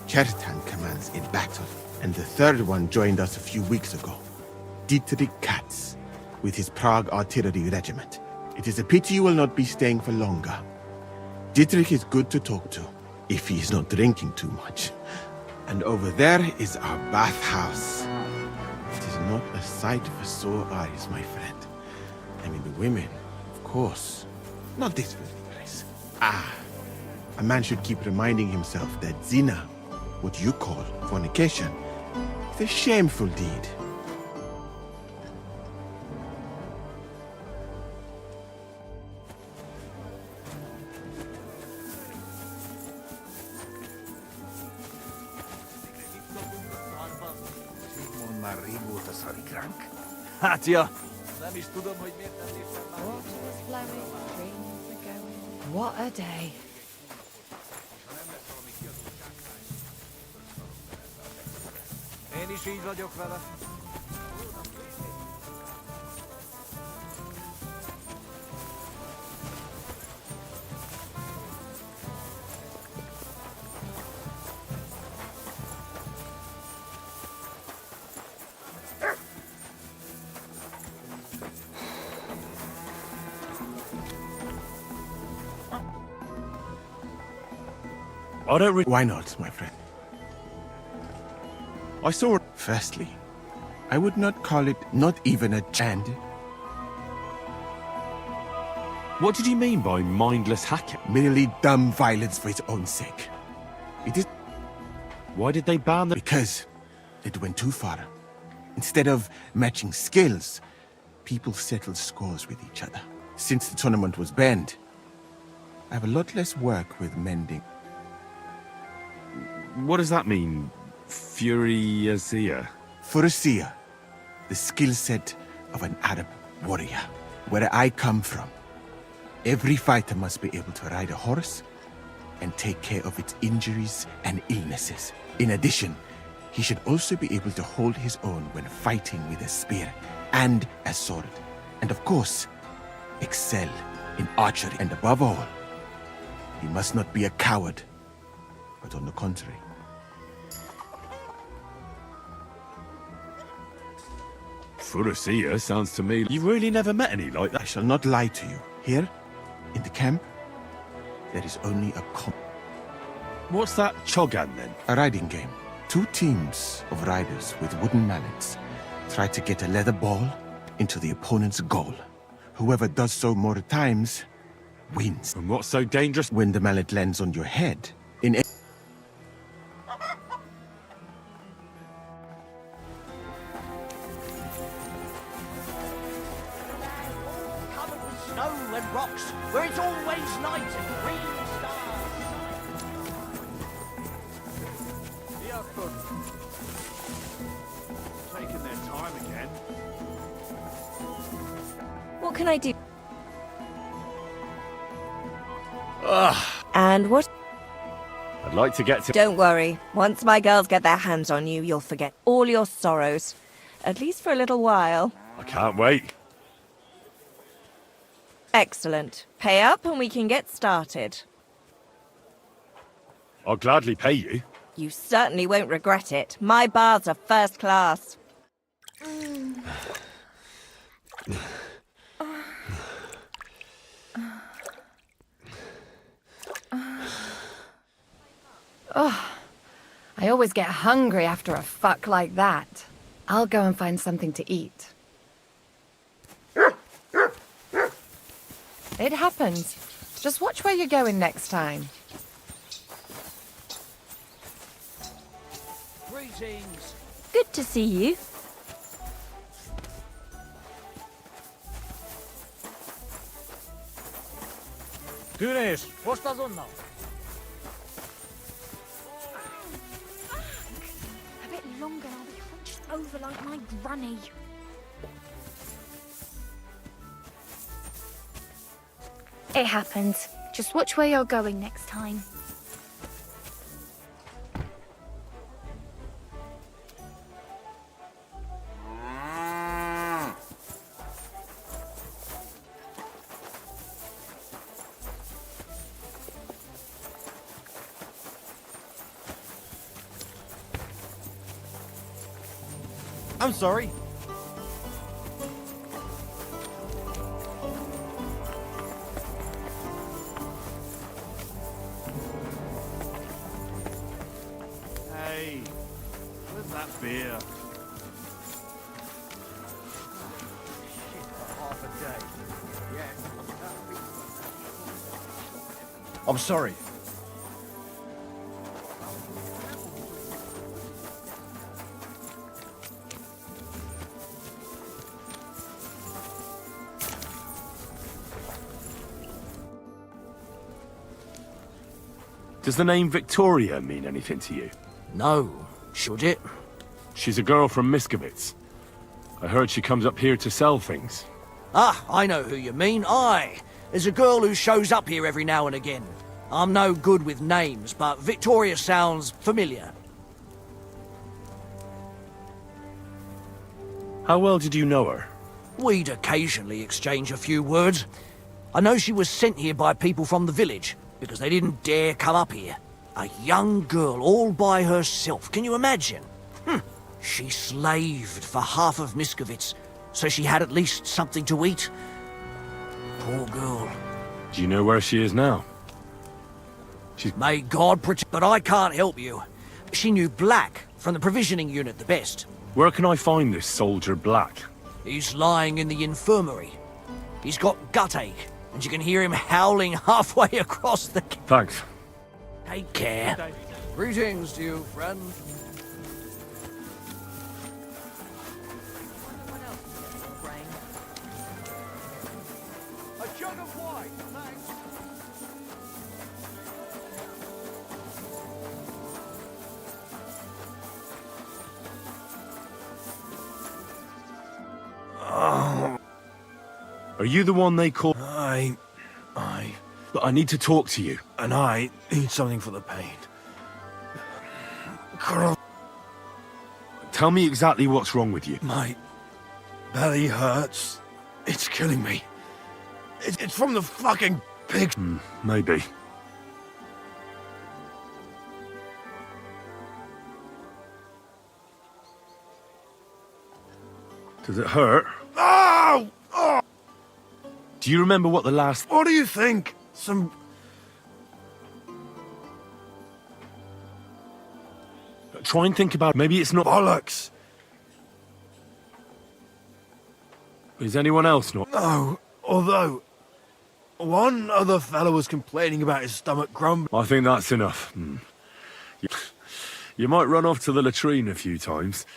Chertan commands in battle. And the third one joined us a few weeks ago. Dietrich Katz, with his Prague artillery regiment. It is a pity you will not be staying for longer. Dietrich is good to talk to, if he is not drinking too much. And over there is our bathhouse. It is not a sight for sore eyes, my friend. I mean, the women, of course. Not this filthy place. Ah, a man should keep reminding himself that zina, what you call fornication, is a shameful deed. Hatja! What a day. Én is így vagyok vele. I don't really... Why not, my friend? I saw... Firstly, I would not call it not even a chant. What did you mean by mindless hacking? Merely dumb violence for its own sake. It is... Why did they ban the... Because it went too far. Instead of matching skills, people settled scores with each other. Since the tournament was banned, I have a lot less work with mending. What does that mean? Furiazia? Furicia, the skill set of an Arab warrior. Where I come from, every fighter must be able to ride a horse and take care of its injuries and illnesses. In addition, he should also be able to hold his own when fighting with a spear and a sword. And of course, excel in archery. And above all, he must not be a coward, but on the contrary. Furicia sounds to me... You've really never met any like that? I shall not lie to you. Here, in the camp, there is only a What's that Chogan then? A riding game. 2 teams of riders with wooden mallets try to get a leather ball into the opponent's goal. Whoever does so more times wins. And what's so dangerous? When the mallet lands on your head. Covered with snow and rocks, where it's always night and green stars. Taking their time again. What can I do? And what? I'd like to get to... Don't worry. Once my girls get their hands on you, you'll forget all your sorrows. At least for a little while. I can't wait. Excellent. Pay up and we can get started. I'll gladly pay you. You certainly won't regret it. My bars are first class. Oh, I always get hungry after a fuck like that. I'll go and find something to eat. It happens. Just watch where you're going next time. Greetings. Good to see you. Güneş, posta zonna. A bit longer, I'll be hunched over like my granny. It happens. Just watch where you're going next time. I'm sorry. Hey, where's that beer? Shit for half a day. Yes, I'm sorry. Does the name Victoria mean anything to you? No. Should it? She's a girl from Miskovitz. I heard she comes up here to sell things. Ah, I know who you mean. Aye. There's a girl who shows up here every now and again. I'm no good with names, but Victoria sounds familiar. How well did you know her? We'd occasionally exchange a few words. I know she was sent here by people from the village, because they didn't dare come up here. A young girl all by herself, can you imagine? She slaved for half of Miskovitz, so she had at least something to eat. Poor girl. Do you know where she is now? May God protect, but I can't help you. She knew Black from the provisioning unit the best. Where can I find this soldier Black? He's lying in the infirmary. He's got gut ache, and you can hear him howling halfway across the... Thanks. Take care. Greetings to you, friend. A jug of wine, thanks. Are you the one they call... I... But I need to talk to you. And I need something for the pain. Tell me exactly what's wrong with you. My belly hurts. It's killing me. It's from the fucking pig. Maybe. Does it hurt? Oh! Oh! Do you remember what the last... What do you think? Some try and think about maybe it's not... Bollocks! Is anyone else not? No, although... one other fellow was complaining about his stomach grumbling. I think that's enough. You might run off to the latrine a few times.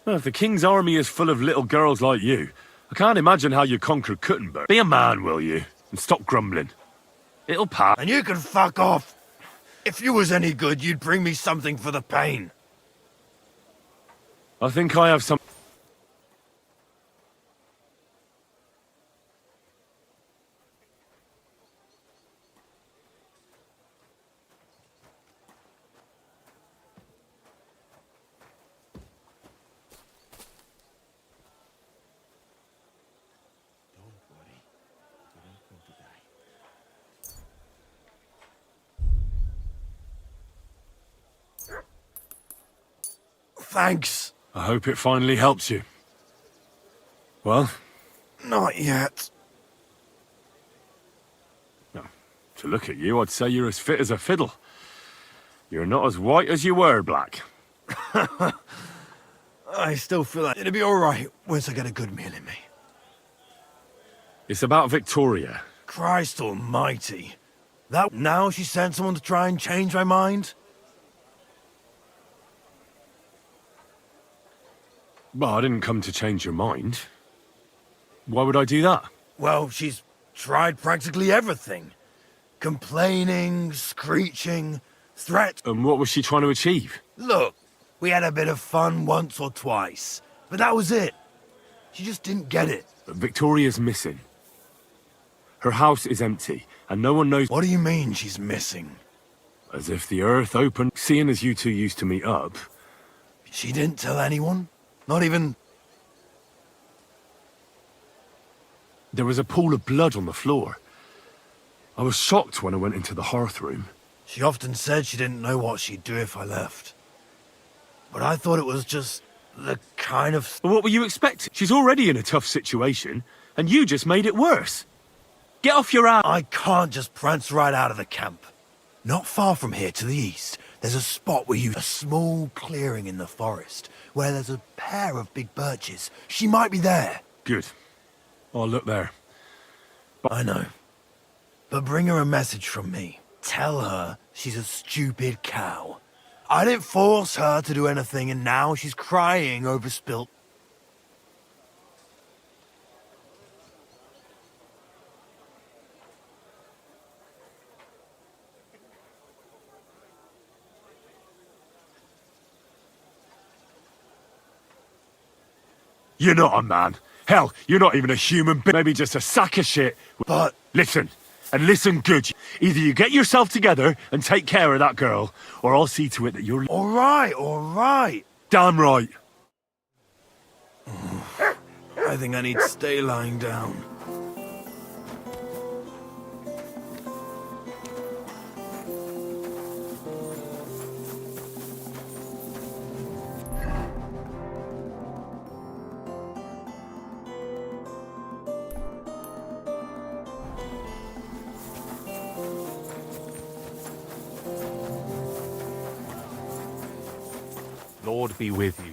Well, if the king's army is full of little girls like you, I can't imagine how you conquer Kuttenberg. Be a man, will you? And stop grumbling. It'll pass. And you can fuck off. If you was any good, you'd bring me something for the pain. I think I have some... Thanks. I hope it finally helps you. Well? Not yet. No. To look at you, I'd say you're as fit as a fiddle. You're not as white as you were, Black. I still feel like it'll be alright once I get a good meal in me. It's about Victoria. Christ almighty. That now she sent someone to try and change my mind? Well, I didn't come to change your mind. Why would I do that? Well, she's tried practically everything. Complaining, screeching, threats. And what was she trying to achieve? Look, we had a bit of fun once or twice, but that was it. She just didn't get it. But Victoria's missing. Her house is empty, and no one knows... What do you mean she's missing? As if the earth opened, seeing as you two used to meet up. She didn't tell anyone? Not even... There was a pool of blood on the floor. I was shocked when I went into the hearth room. She often said she didn't know what she'd do if I left. But I thought it was just the kind of... Well, what were you expecting? She's already in a tough situation, and you just made it worse. Get off your ass! I can't just prance right out of the camp. Not far from here to the east, there's a spot where a small clearing in the forest, where there's a pair of big birches. She might be there. Good. I'll look there. I know. But bring her a message from me. Tell her she's a stupid cow. I didn't force her to do anything, and now she's crying over spilt... You're not a man. Hell, you're not even a human being. Maybe just a sack of shit. But... Listen, and listen good. Either you get yourself together and take care of that girl, or I'll see to it that you're... All right. Damn right. I think I need to stay lying down. Lord be with you.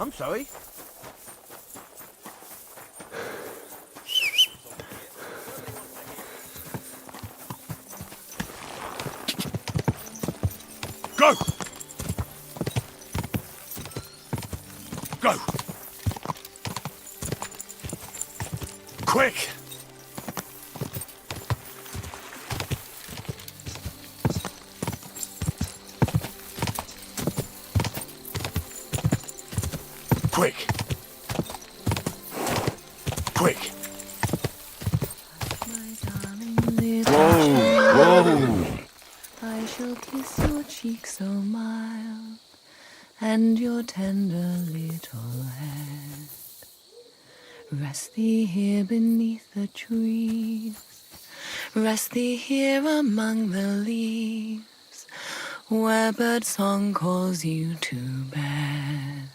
I'm sorry. Go! Go! Quick! Quick! Quick! Whoa! Whoa! child, and your tender little head. Rest thee here beneath the trees, rest thee here among the leaves, where bird song calls you to bed.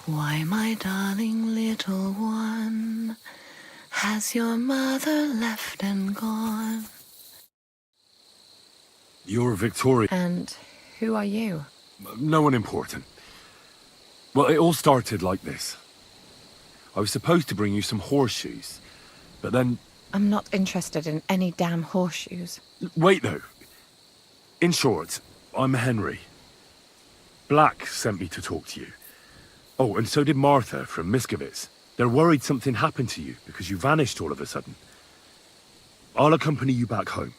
Why, my darling little one, has your mother left and gone? You're Victoria. And who are you? No one important. Well, it all started like this. I was supposed to bring you some horseshoes, but then... I'm not interested in any damn horseshoes. Wait, though. In short, I'm Henry. Black sent me to talk to you. Oh, and so did Martha from Miskovitz. They're worried something happened to you because you vanished all of a sudden. I'll accompany you back home.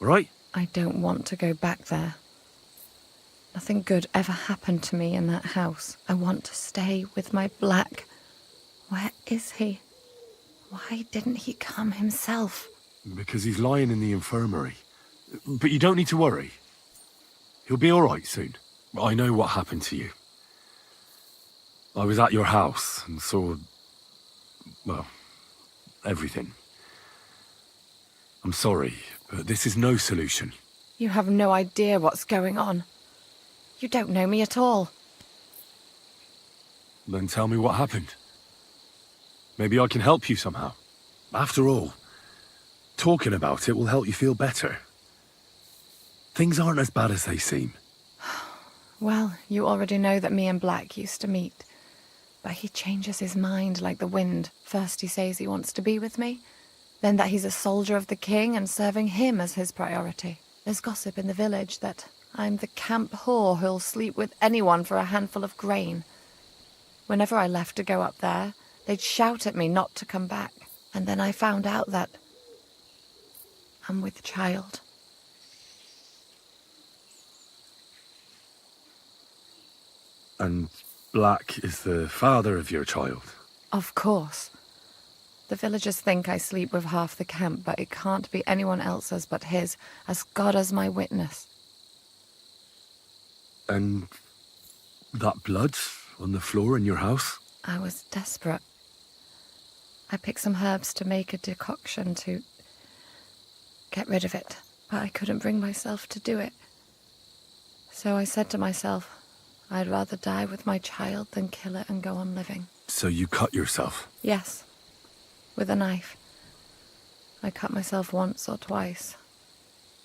All right? I don't want to go back there. Nothing good ever happened to me in that house. I want to stay with my Black. Where is he? Why didn't he come himself? Because he's lying in the infirmary. But you don't need to worry. He'll be all right soon. I know what happened to you. I was at your house and saw... well, everything. I'm sorry, but this is no solution. You have no idea what's going on. You don't know me at all. Then tell me what happened. Maybe I can help you somehow. After all, talking about it will help you feel better. Things aren't as bad as they seem. Well, you already know that me and Black used to meet. But he changes his mind like the wind. First he says he wants to be with me, then that he's a soldier of the king and serving him as his priority. There's gossip in the village that I'm the camp whore who'll sleep with anyone for a handful of grain. Whenever I left to go up there, they'd shout at me not to come back. And then I found out that I'm with child. And Black is the father of your child? Of course. The villagers think I sleep with half the camp, but it can't be anyone else's but his, as God is my witness. And that blood on the floor in your house? I was desperate. I picked some herbs to make a decoction to get rid of it, but I couldn't bring myself to do it. So I said to myself, I'd rather die with my child than kill it and go on living. So you cut yourself? Yes, with a knife. I cut myself once or twice,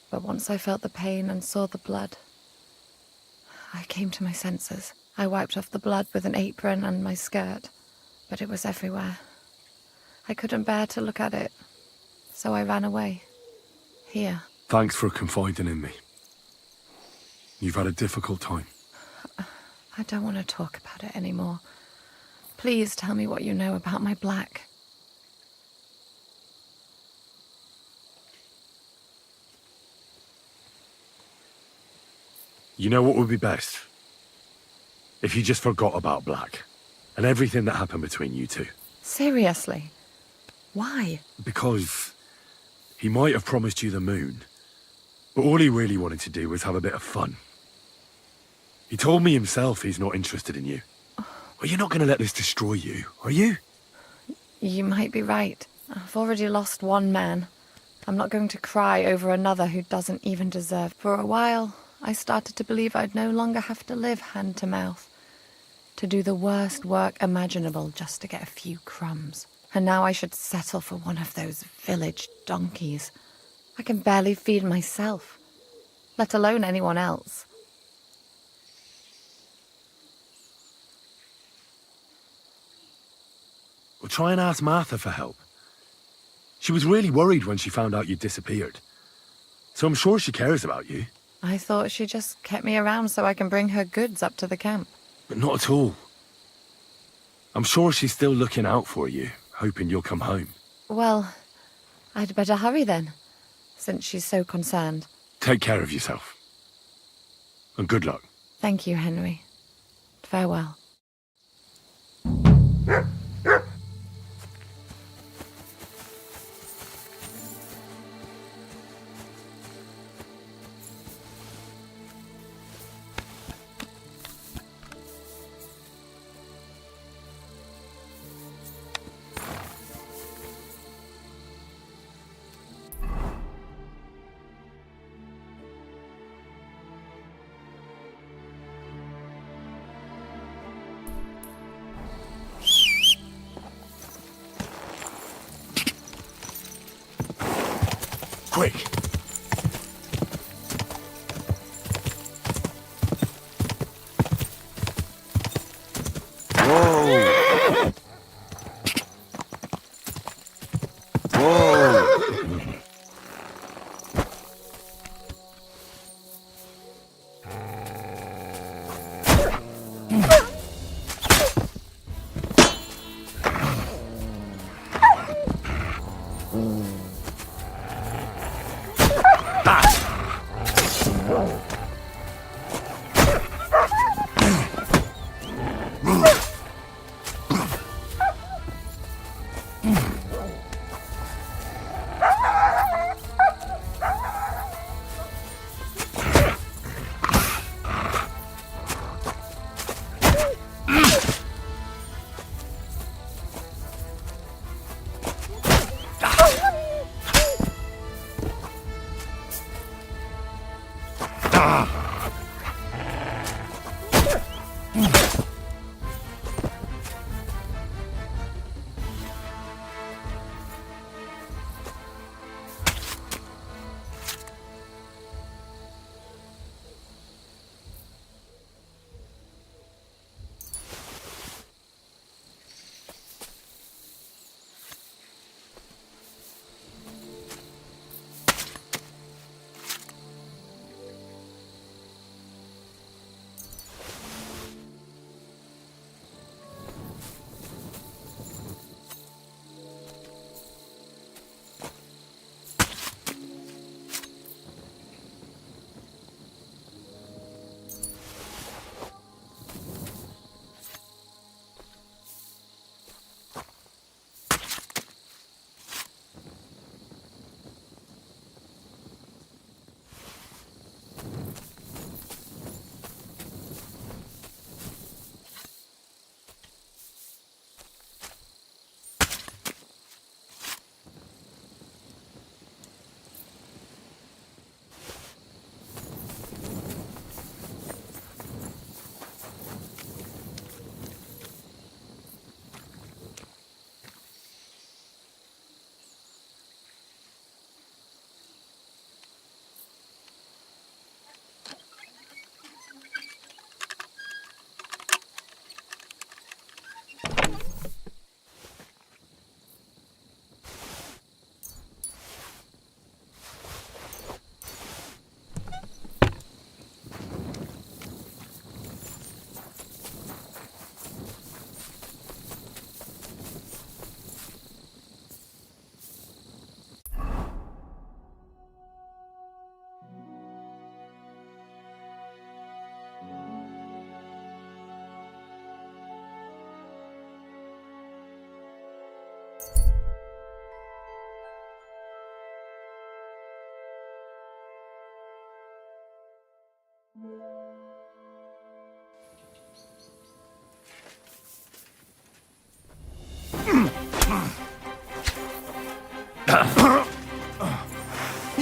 but once I felt the pain and saw the blood, I came to my senses. I wiped off the blood with an apron and my skirt, but it was everywhere. I couldn't bear to look at it, so I ran away. Here. Thanks for confiding in me. You've had a difficult time. I don't want to talk about it anymore. Please tell me what you know about my Black. You know what would be best? If you just forgot about Black and everything that happened between you two. Seriously? Why? Because he might have promised you the moon, but all he really wanted to do was have a bit of fun. He told me himself he's not interested in you. Well, you're not going to let this destroy you, are you? You might be right. I've already lost one man. I'm not going to cry over another who doesn't even deserve. For a while, I started to believe I'd no longer have to live hand to mouth, to do the worst work imaginable just to get a few crumbs. And now I should settle for one of those village donkeys. I can barely feed myself, let alone anyone else. Well, try and ask Martha for help. She was really worried when she found out you'd disappeared. So I'm sure she cares about you. I thought she just kept me around so I can bring her goods up to the camp. But not at all. I'm sure she's still looking out for you, hoping you'll come home. Well, I'd better hurry then, since she's so concerned. Take care of yourself. And good luck. Thank you, Henry. Farewell.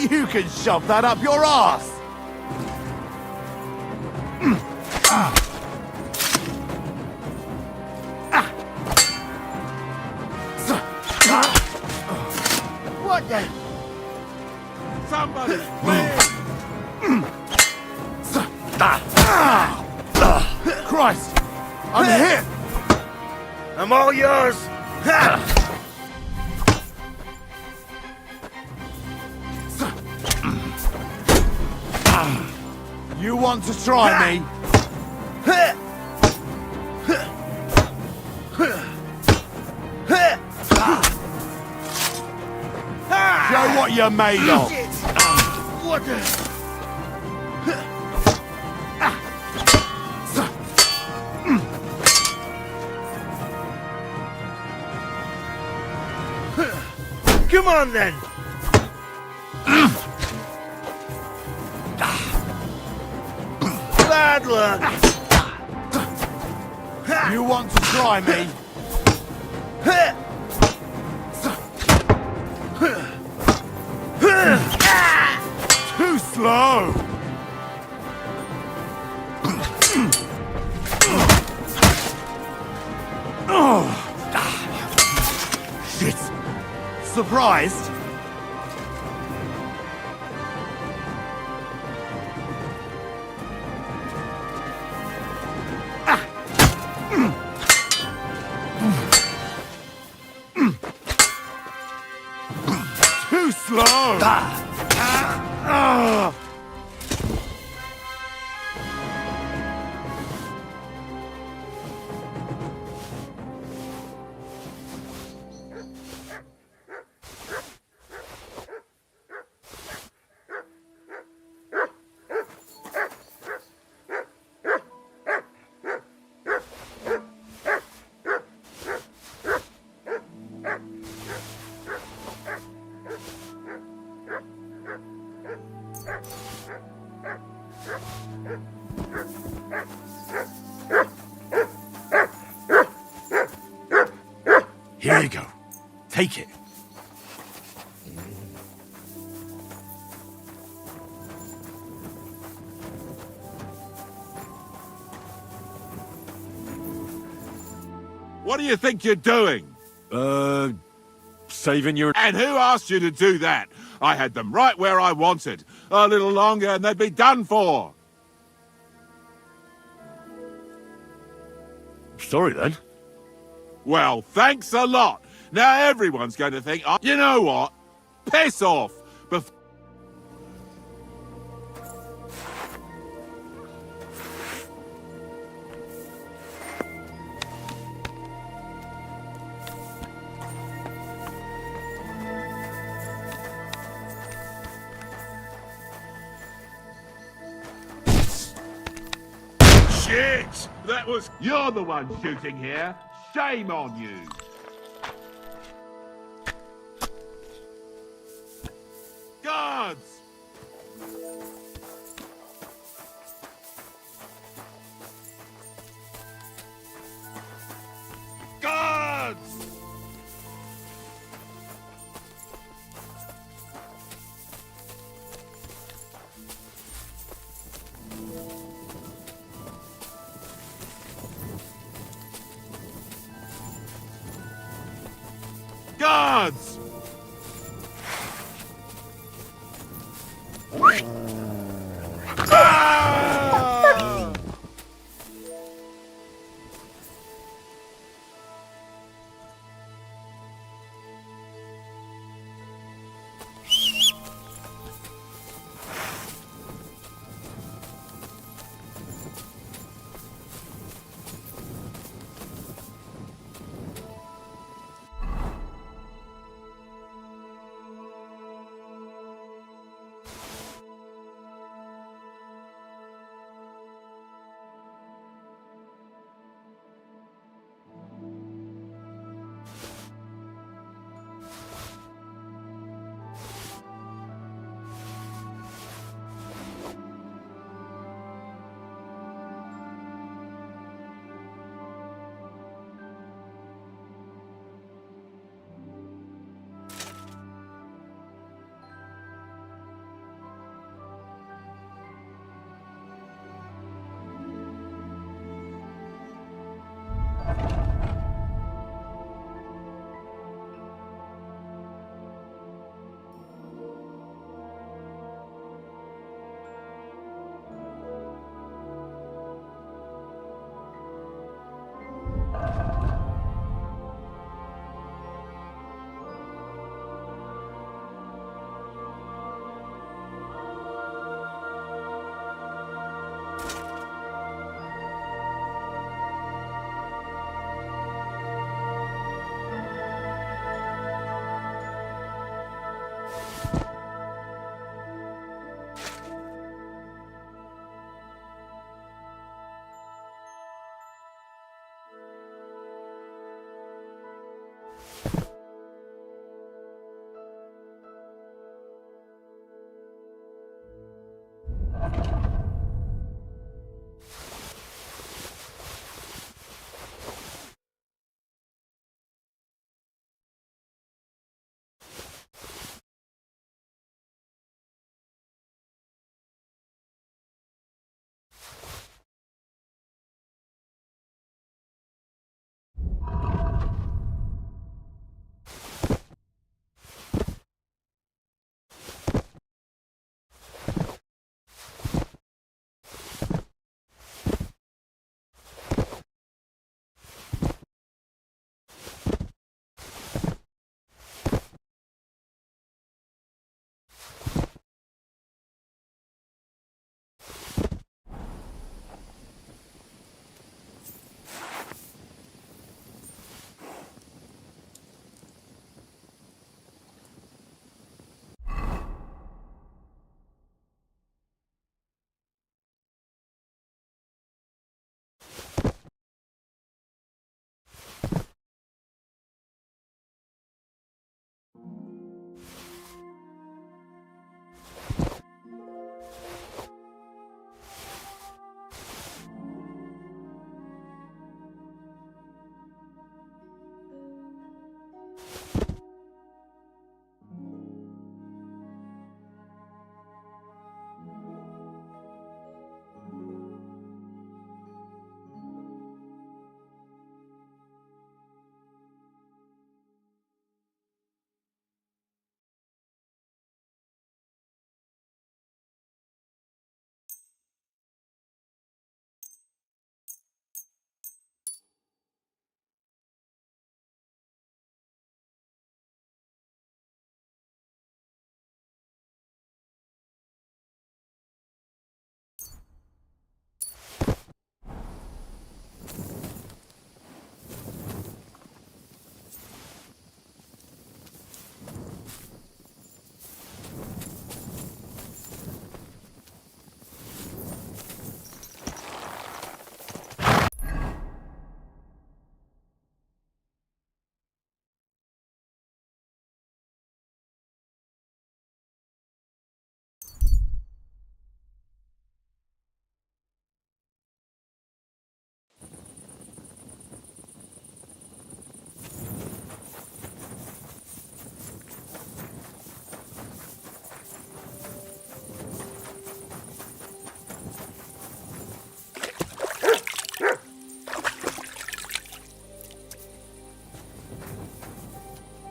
You can shove that up your ass! What the? Somebody, please! Christ! I'm hit! I'm all yours! You want to try me? Show what you're made of! What the? Come on then! Bad luck! You want to try me? Too slow! Shit! Surprised? Too slow! Here you go. Take it. What do you think you're doing? Saving your... And who asked you to do that? I had them right where I wanted. A little longer and they'd be done for. Sorry, then. Well, thanks a lot. Now everyone's going to think, you know what? Piss off. Shit! That was... You're the one shooting here. Shame on you. Guards! Guards! Guards! Ah!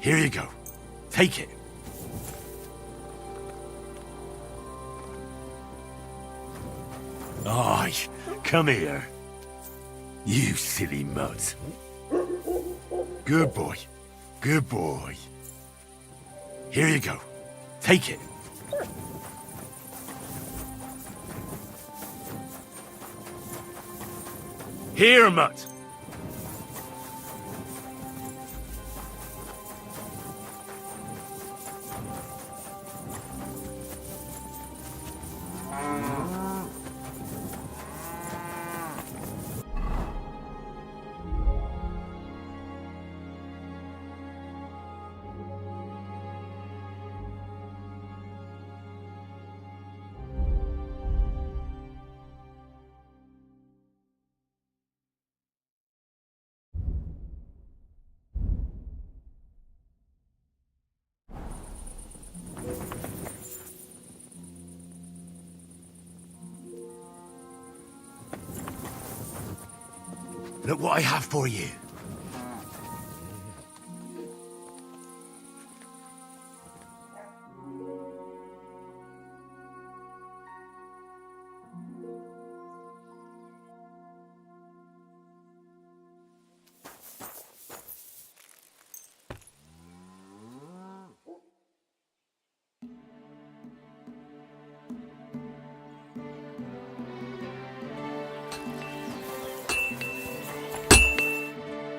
Here you go. Take it. Aye, come here. You silly mutt. Good boy. Good boy. Here you go. Take it. Here, mutt. Look what I have for you.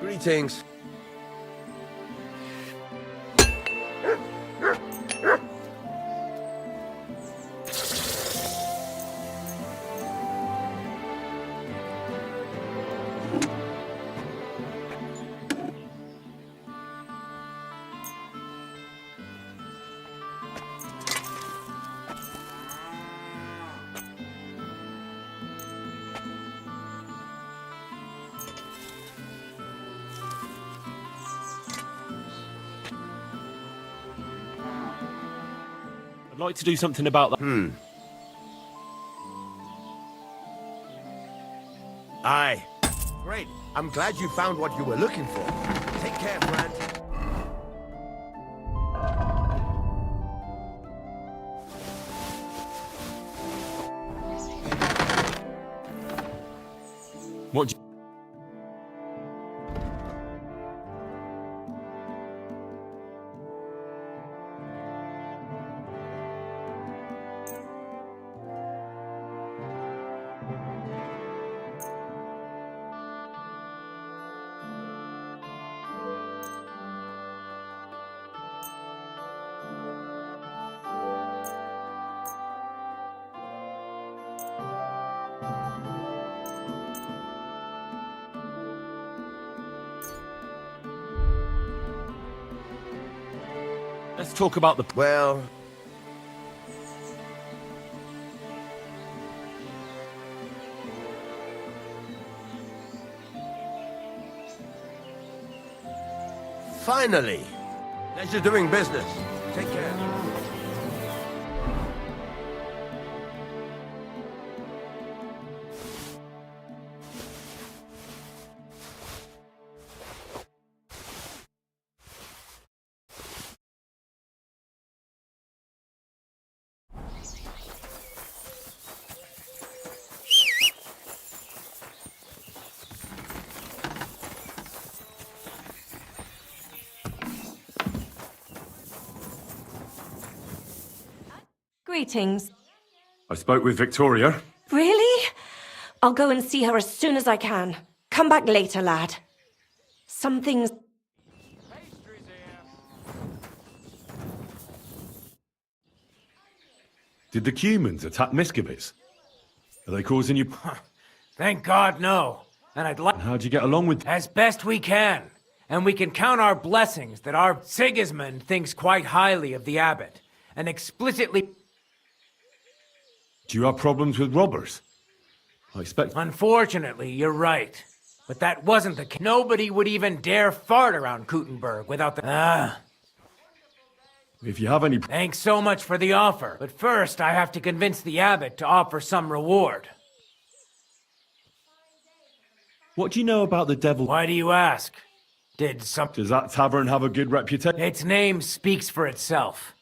Greetings. I'd like to do something about that. Aye. Great. I'm glad you found what you were looking for. Take care, friend. What do you... Let's talk about the... Well... Finally! Pleasure doing business. Take care. Greetings. I spoke with Victoria. Really? I'll go and see her as soon as I can. Come back later, lad. Something's... Did the humans attack Miscavige? Are they causing you... Thank God, no. And I'd like... How'd you get along with... As best we can. And we can count our blessings that our Sigismund thinks quite highly of the abbot. And explicitly... Do you have problems with robbers? I expect... Unfortunately, you're right. But that wasn't the case. Nobody would even dare fart around Kuttenberg without the... If you have any... Thanks so much for the offer. But first, I have to convince the abbot to offer some reward. What do you know about the devil... Why do you ask? Did some... Does that tavern have a good reputation? Its name speaks for itself.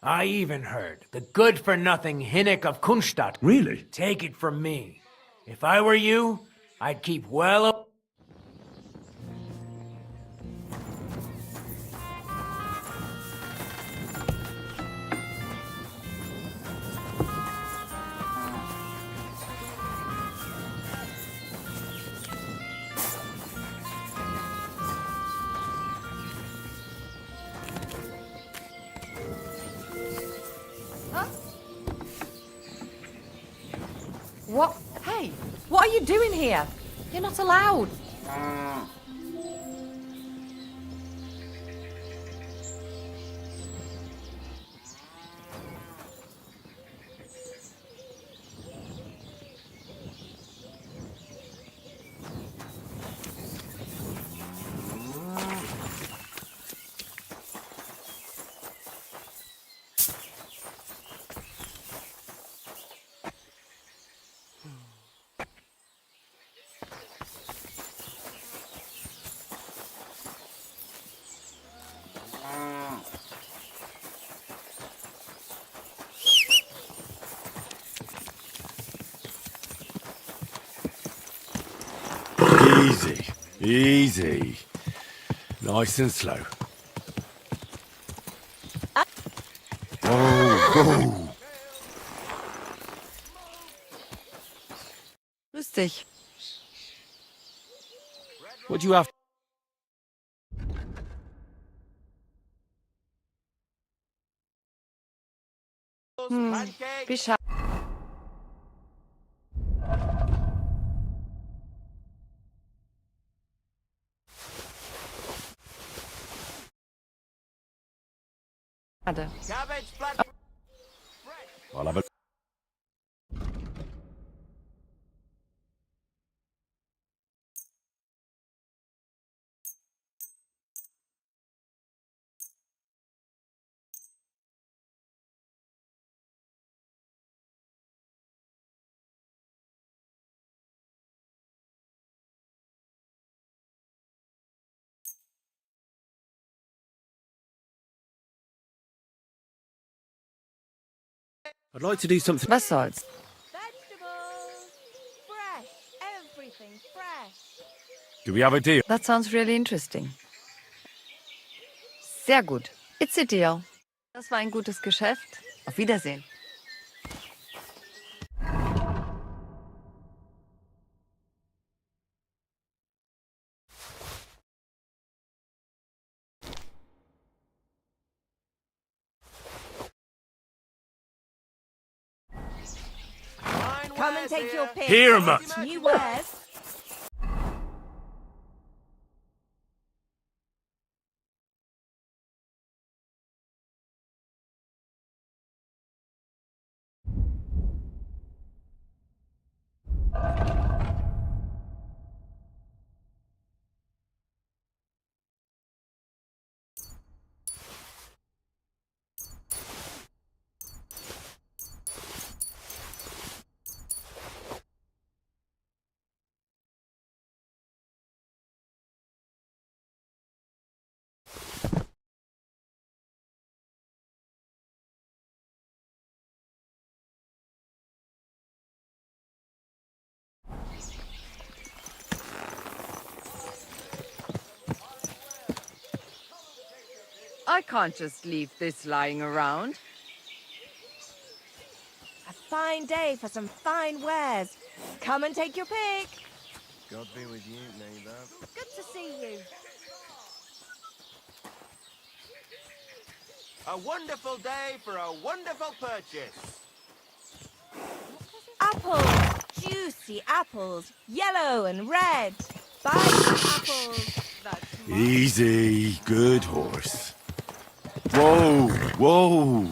I even heard the good-for-nothing Hinnick of Kunstadt. Really? Take it from me. If I were you, I'd keep well up. What? Hey, what are you doing here? You're not allowed. Easy, easy. Nice and slow. Whoa. Lustig. What do you have? Wie schade. I'll have a... I'd like to do something... Was soll's? Vegetables! Fresh! Everything fresh! Do we have a deal? That sounds really interesting. Sehr gut. It's a deal. Das war ein gutes Geschäft. Auf Wiedersehen. Come and take your pick. Here, mutt. New wares. I can't just leave this lying around. A fine day for some fine wares. Come and take your pick. God be with you, neighbor. Good to see you. A wonderful day for a wonderful purchase. Apples! Juicy apples. Yellow and red. Buy some apples. That's Easy. Good horse. Whoa, whoa.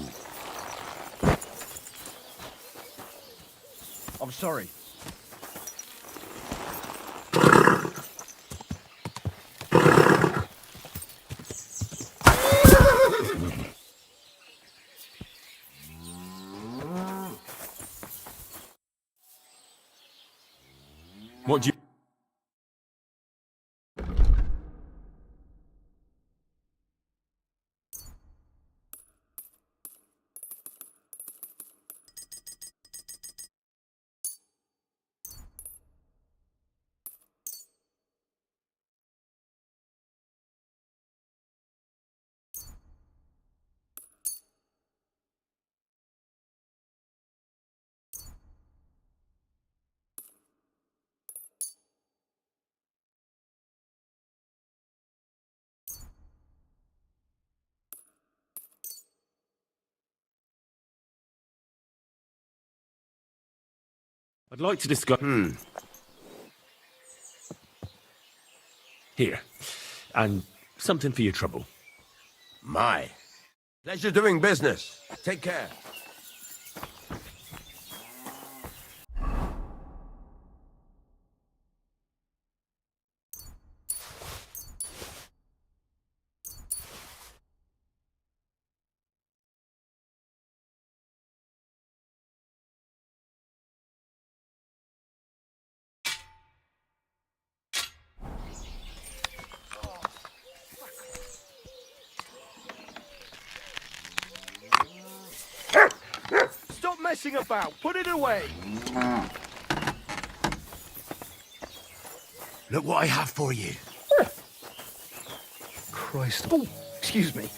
I'm sorry. What do you... I'd like to discuss... Here. And something for your trouble. My. Pleasure doing business. Take care. Stop messing about. Put it away. Look what I have for you. Christ. Oh, excuse me.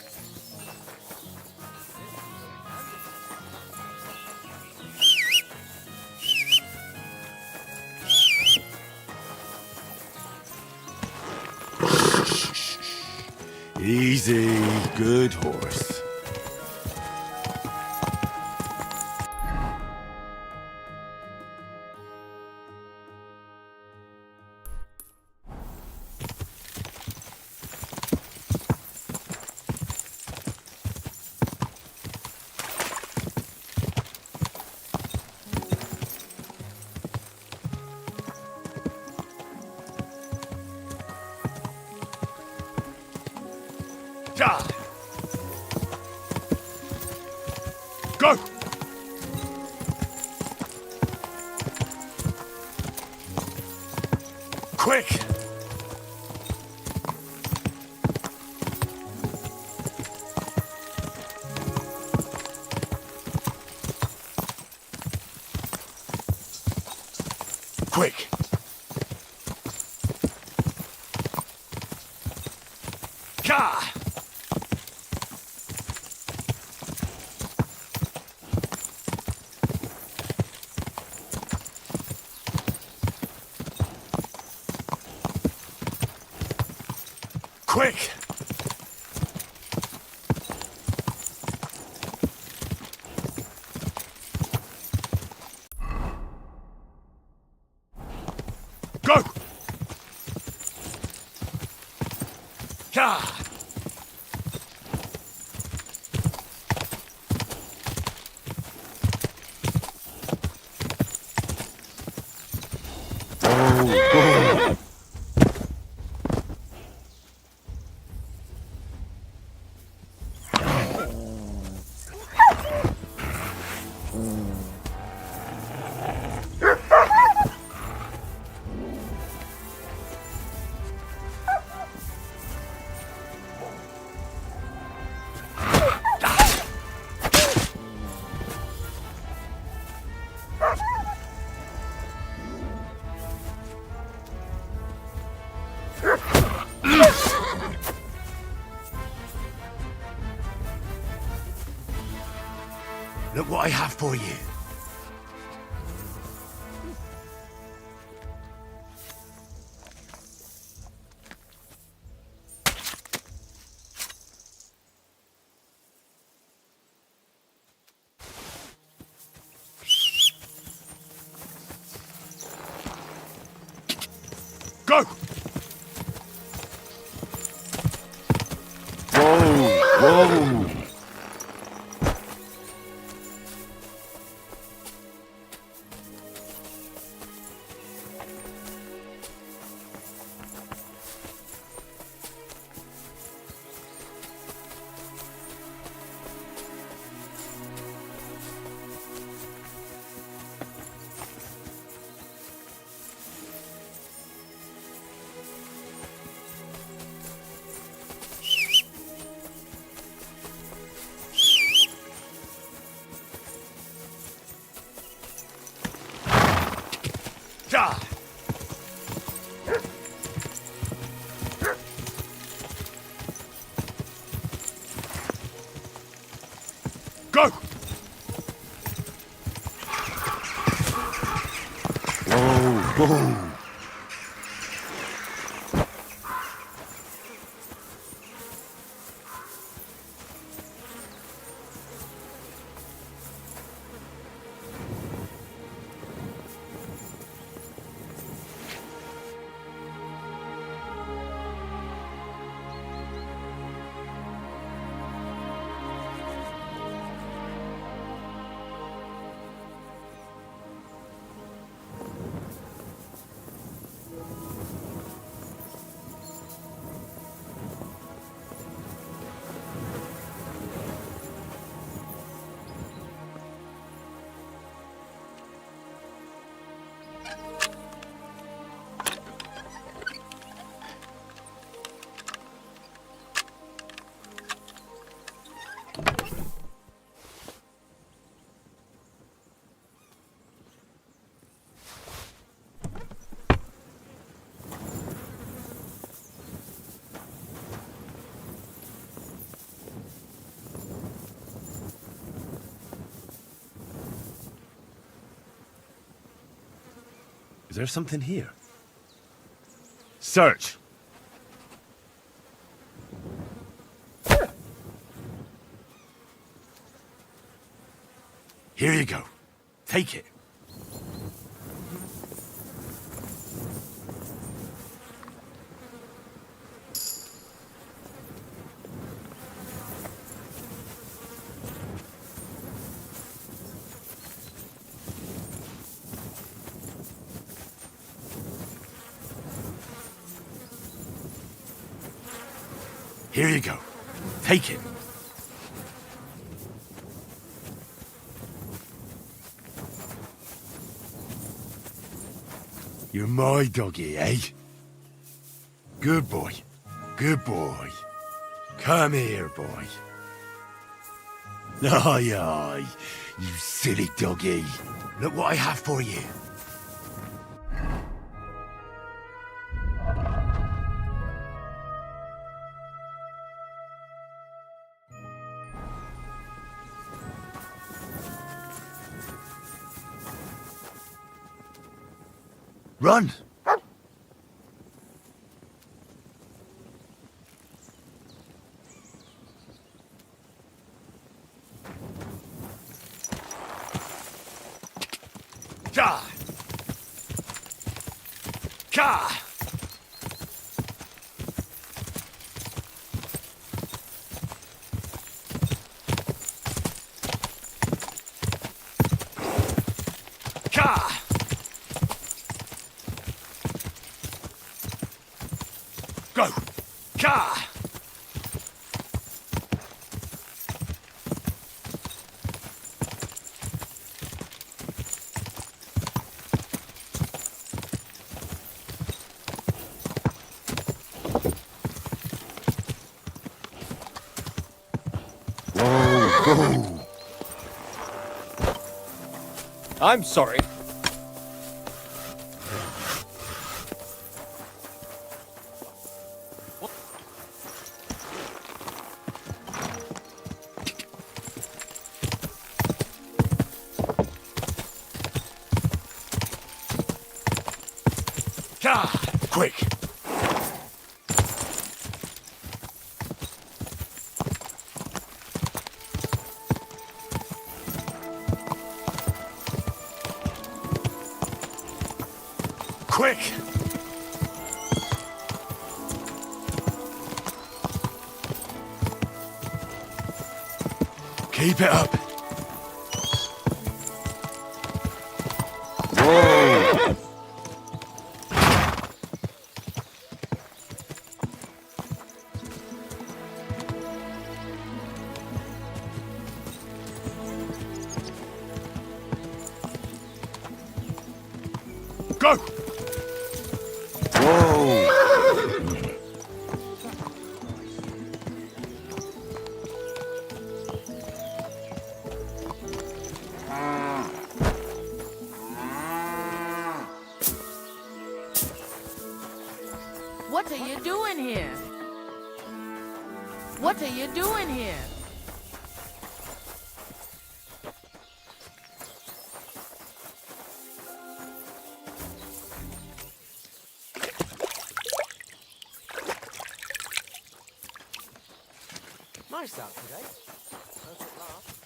Easy, good horse. Go! Quick! Quick! Ka! Quick! Go! Ka! Look what I have for you. Go! Whoa! Ka! Go! Whoa! Is there something here? Search! Here you go. Take it. Here you go. Take it. You're my doggy, eh? Good boy. Good boy. Come here, boy. Aye, aye. You silly doggy. Look what I have for you. Run! Ka! Ka! Ka! Go! Ka! Whoa, go! I'm sorry. Quick! Quick! Keep it up. Whoa! Go! Whoa! What are you doing here? What are you doing here? Nice out today. Perfect laugh.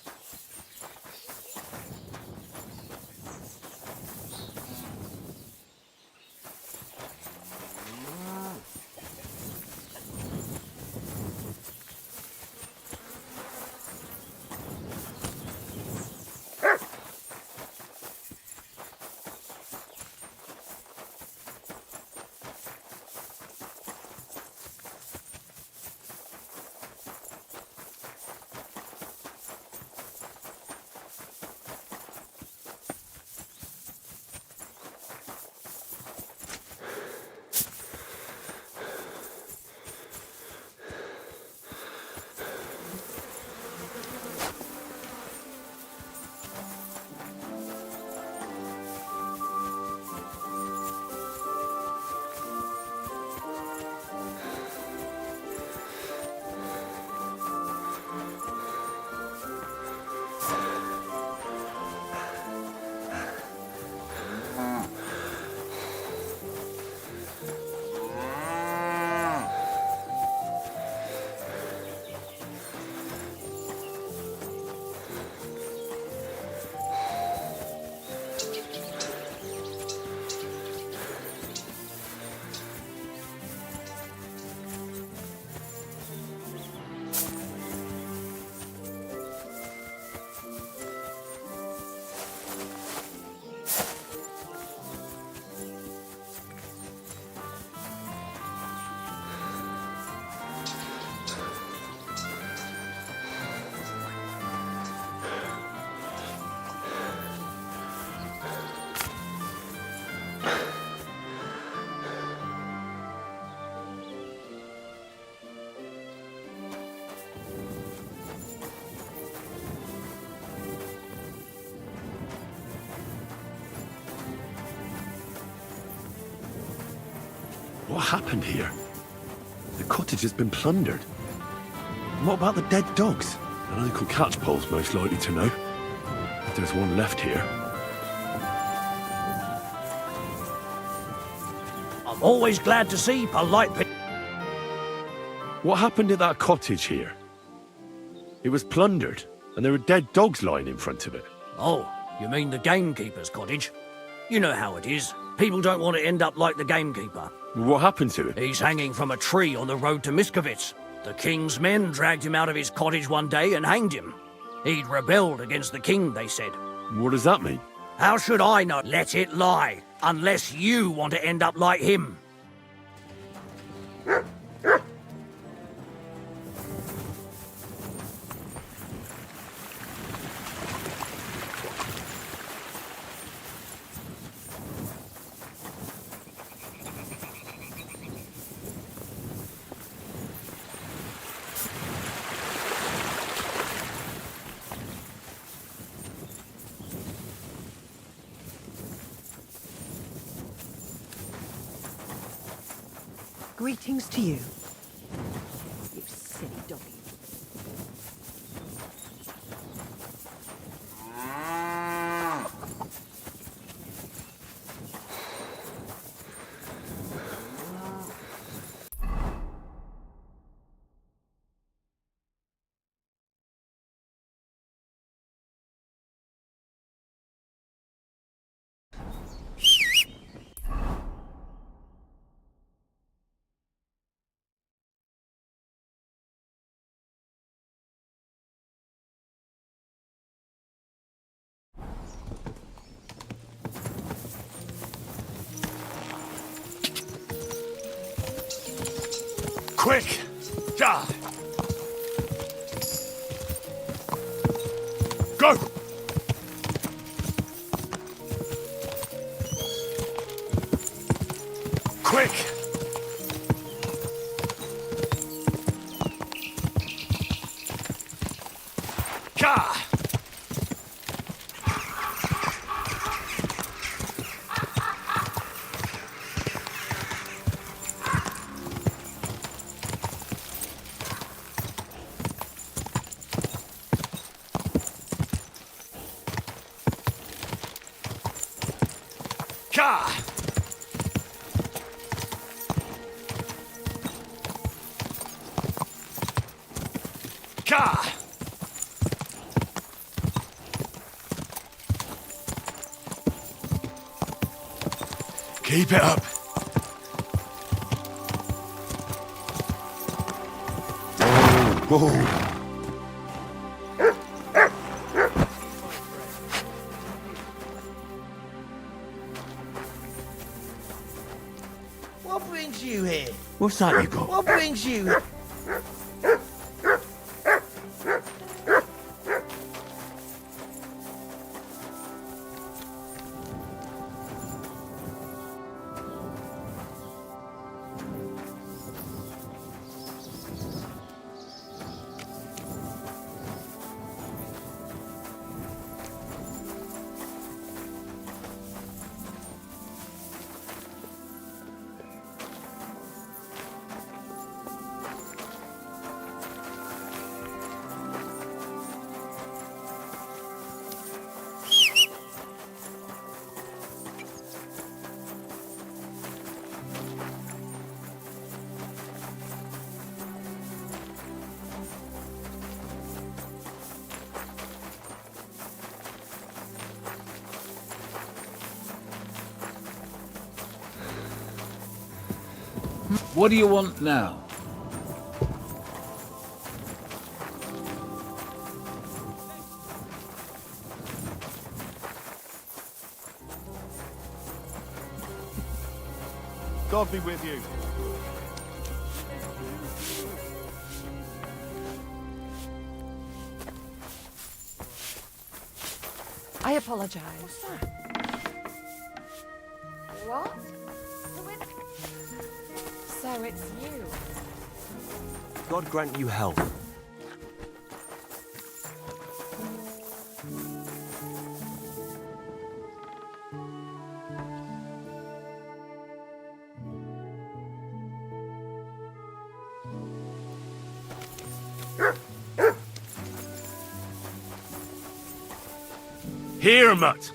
What happened here? The cottage has been plundered. What about the dead dogs? An Uncle Catchpole's most likely to know. If there's one left here. I'm always glad to see polite people. What happened at that cottage here? It was plundered, and there were dead dogs lying in front of it. Oh, you mean the gamekeeper's cottage? You know how it is. People don't want to end up like the gamekeeper. What happened to him? He's hanging from a tree on the road to Miskovitz. The king's men dragged him out of his cottage one day and hanged him. He'd rebelled against the king, they said. What does that mean? How should I know? Let it lie, unless you want to end up like him. Greetings to you. You silly doggy. Quick! Ja! Go! Quick! Ja! Ka! Ka! Keep it up. Whoa. What brings you here? What's that you got? What brings you here? What do you want now? God be with you. I apologize. What? So it's you. God grant you health. Here, Mutt.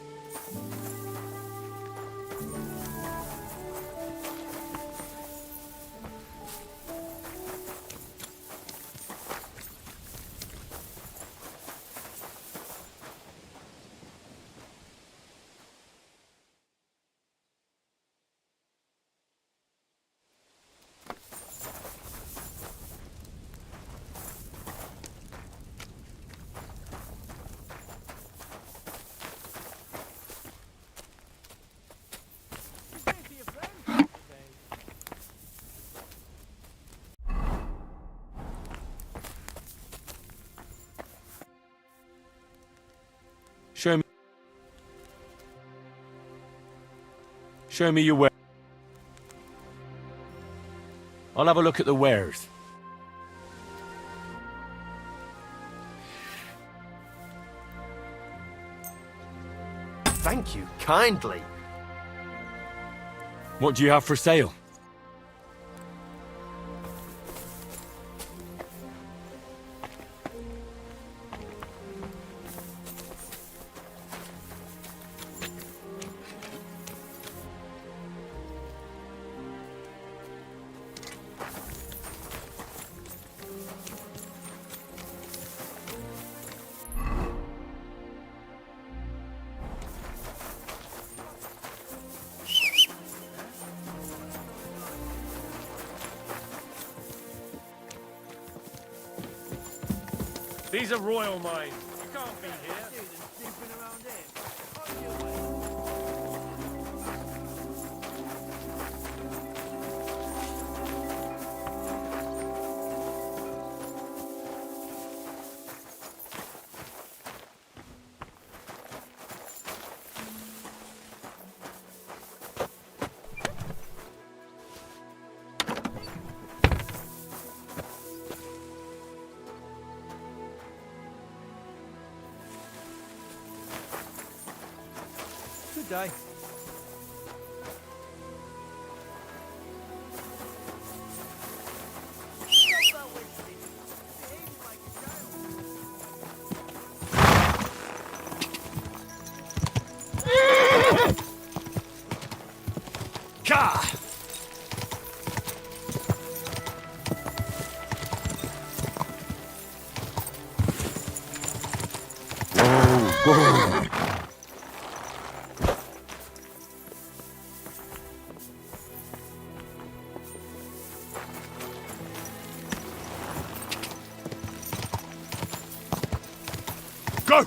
Show me your wares. I'll have a look at the wares. Thank you kindly. What do you have for sale? These are royal mines. You can't be here. Good day. Go!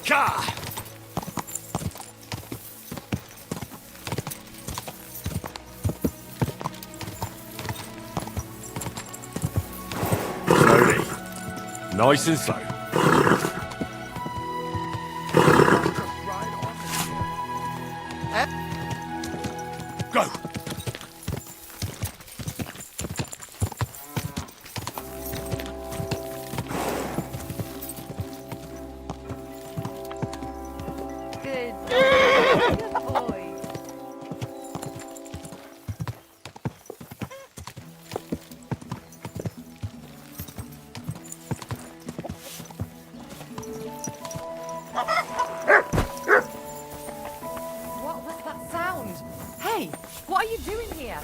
Ka! Slowly. Nice and slow. Go! Good boy. What was that sound? Hey, what are you doing here?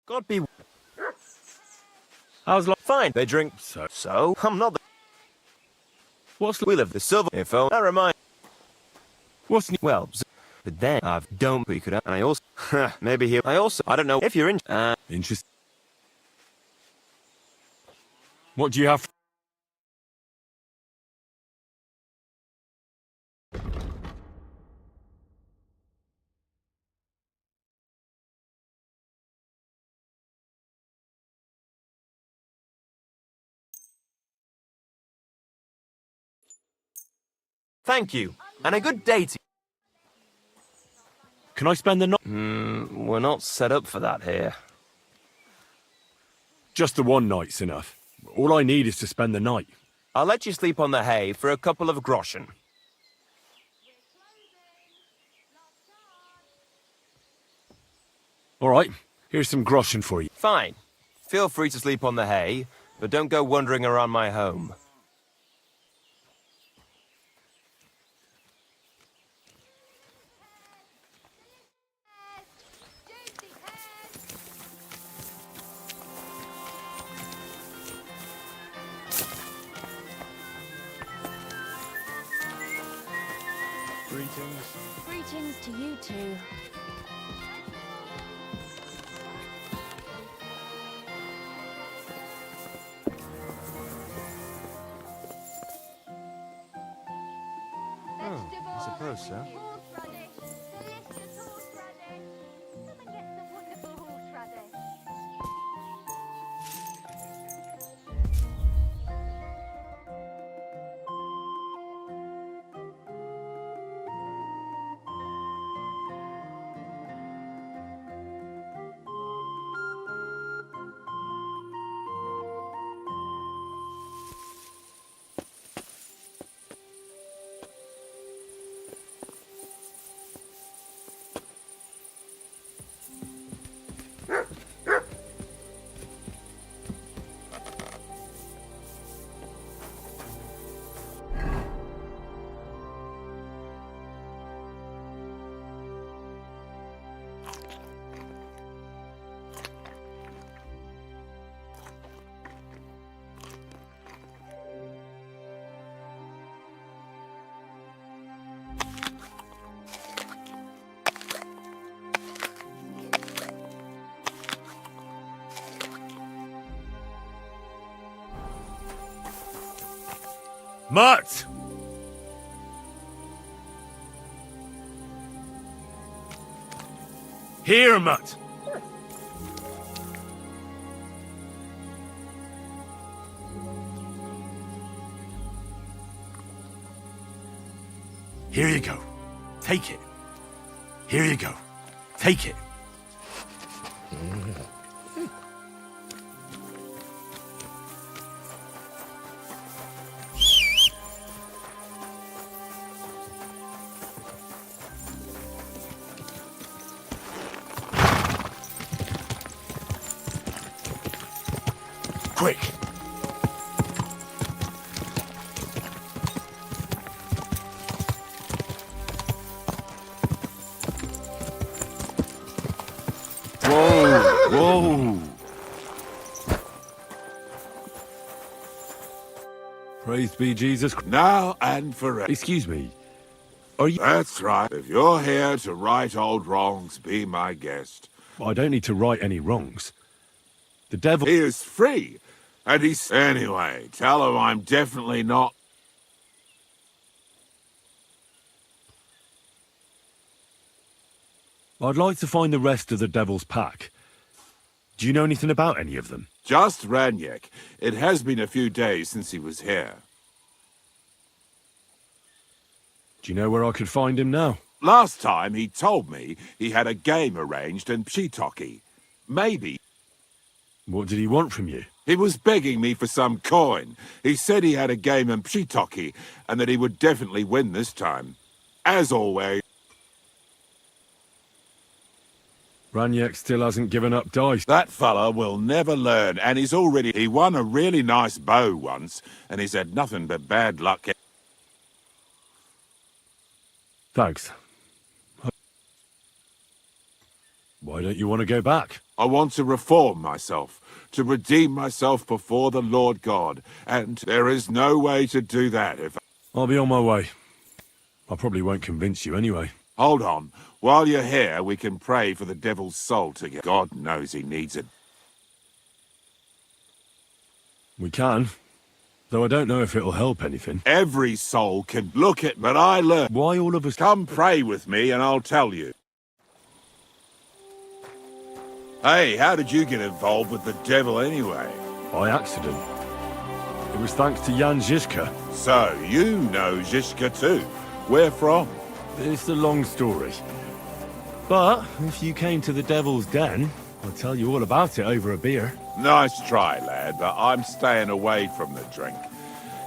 God be. How's life? Fine. They drink. So I'm not. What's We live the silver. If I remind. What's new? Well, but then I've don't we could. And I also. Maybe here. I also. I don't know if you're in. Interesting. What do you have? Thank you, and a good day to Can I spend the night? We're not set up for that here. Just the one night's enough. All I need is to spend the night. I'll let you sleep on the hay for a couple of groschen. All right, here's some groschen for you. Fine. Feel free to sleep on the hay, but don't go wandering around my home. Greetings. Greetings to you too. I suppose so. Mutt! Here, Mutt! Here you go. Take it. Here you go. Take it. Quick! Whoa! Whoa! Praise be Jesus. Now and forever. Excuse me. Are you... That's right. If you're here to right old wrongs, be my guest. I don't need to right any wrongs. The devil... He is free. And he's... Anyway, tell him I'm definitely not... I'd like to find the rest of the devil's pack. Do you know anything about any of them? Just Ranyek. It has been a few days since he was here. Do you know where I could find him now? Last time he told me he had a game arranged in Pshitoki. Maybe. What did he want from you? He was begging me for some coin. He said he had a game in Pshitoki, and that he would definitely win this time. As always. Ranyek still hasn't given up dice. That fella will never learn, and he's already... He won a really nice bow once, and he's had nothing but bad luck. Thanks. Why don't you want to go back? I want to reform myself, to redeem myself before the Lord God, and there is no way to do that if... I'll be on my way. I probably won't convince you anyway. Hold on. While you're here, we can pray for the devil's soul to get... God knows he needs it. We can. Though I don't know if it'll help anything. Every soul can look at, but I learned... Why all of us... Come pray with me and I'll tell you. Hey, how did you get involved with the devil anyway? By accident. It was thanks to Jan Žižka. So, you know Žižka too. Where from? It's a long story. But if you came to the Devil's Den, I'd tell you all about it over a beer. Nice try, lad, but I'm staying away from the drink.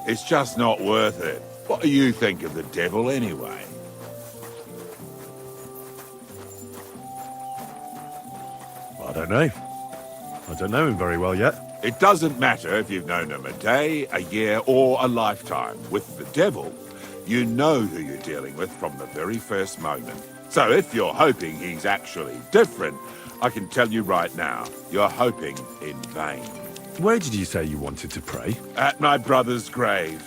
It's just not worth it. What do you think of the devil, anyway? I don't know. I don't know him very well yet. It doesn't matter if you've known him a day, a year, or a lifetime. With the devil, you know who you're dealing with from the very first moment. So if you're hoping he's actually different, I can tell you right now, you're hoping in vain. Where did you say you wanted to pray? At my brother's grave.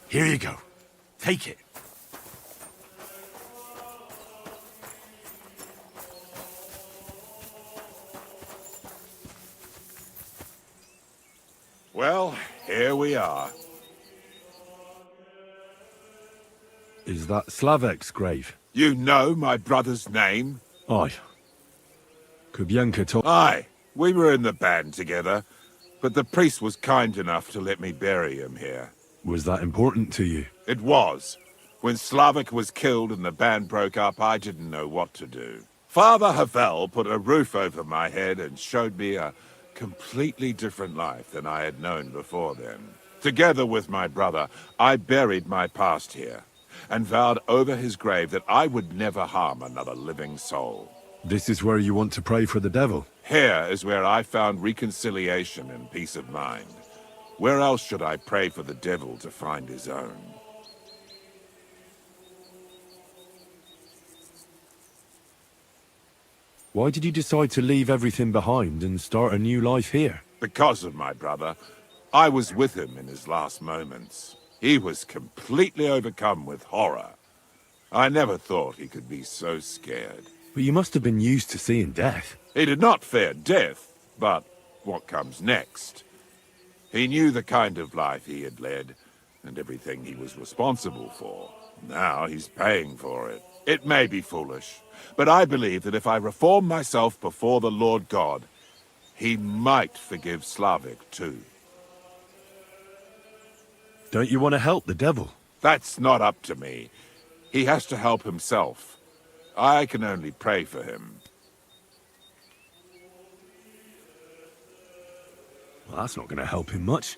Here you go. Take it. Well, here we are. Is that Slavek's grave? You know my brother's name? Aye. Kubienka told... Aye. We were in the band together, but the priest was kind enough to let me bury him here. Was that important to you? It was. When Slavek was killed and the band broke up, I didn't know what to do. Father Havel put a roof over my head and showed me a completely different life than I had known before then. Together with my brother, I buried my past here and vowed over his grave that I would never harm another living soul. This is where you want to pray for the devil? Here is where I found reconciliation and peace of mind. Where else should I pray for the devil to find his own? Why did you decide to leave everything behind and start a new life here? Because of my brother. I was with him in his last moments. He was completely overcome with horror. I never thought he could be so scared. But you must have been used to seeing death. He did not fear death, but what comes next? He knew the kind of life he had led, and everything he was responsible for. Now he's paying for it. It may be foolish, but I believe that if I reform myself before the Lord God, he might forgive Slavek too. Don't you want to help the devil? That's not up to me. He has to help himself. I can only pray for him. Well, that's not going to help him much.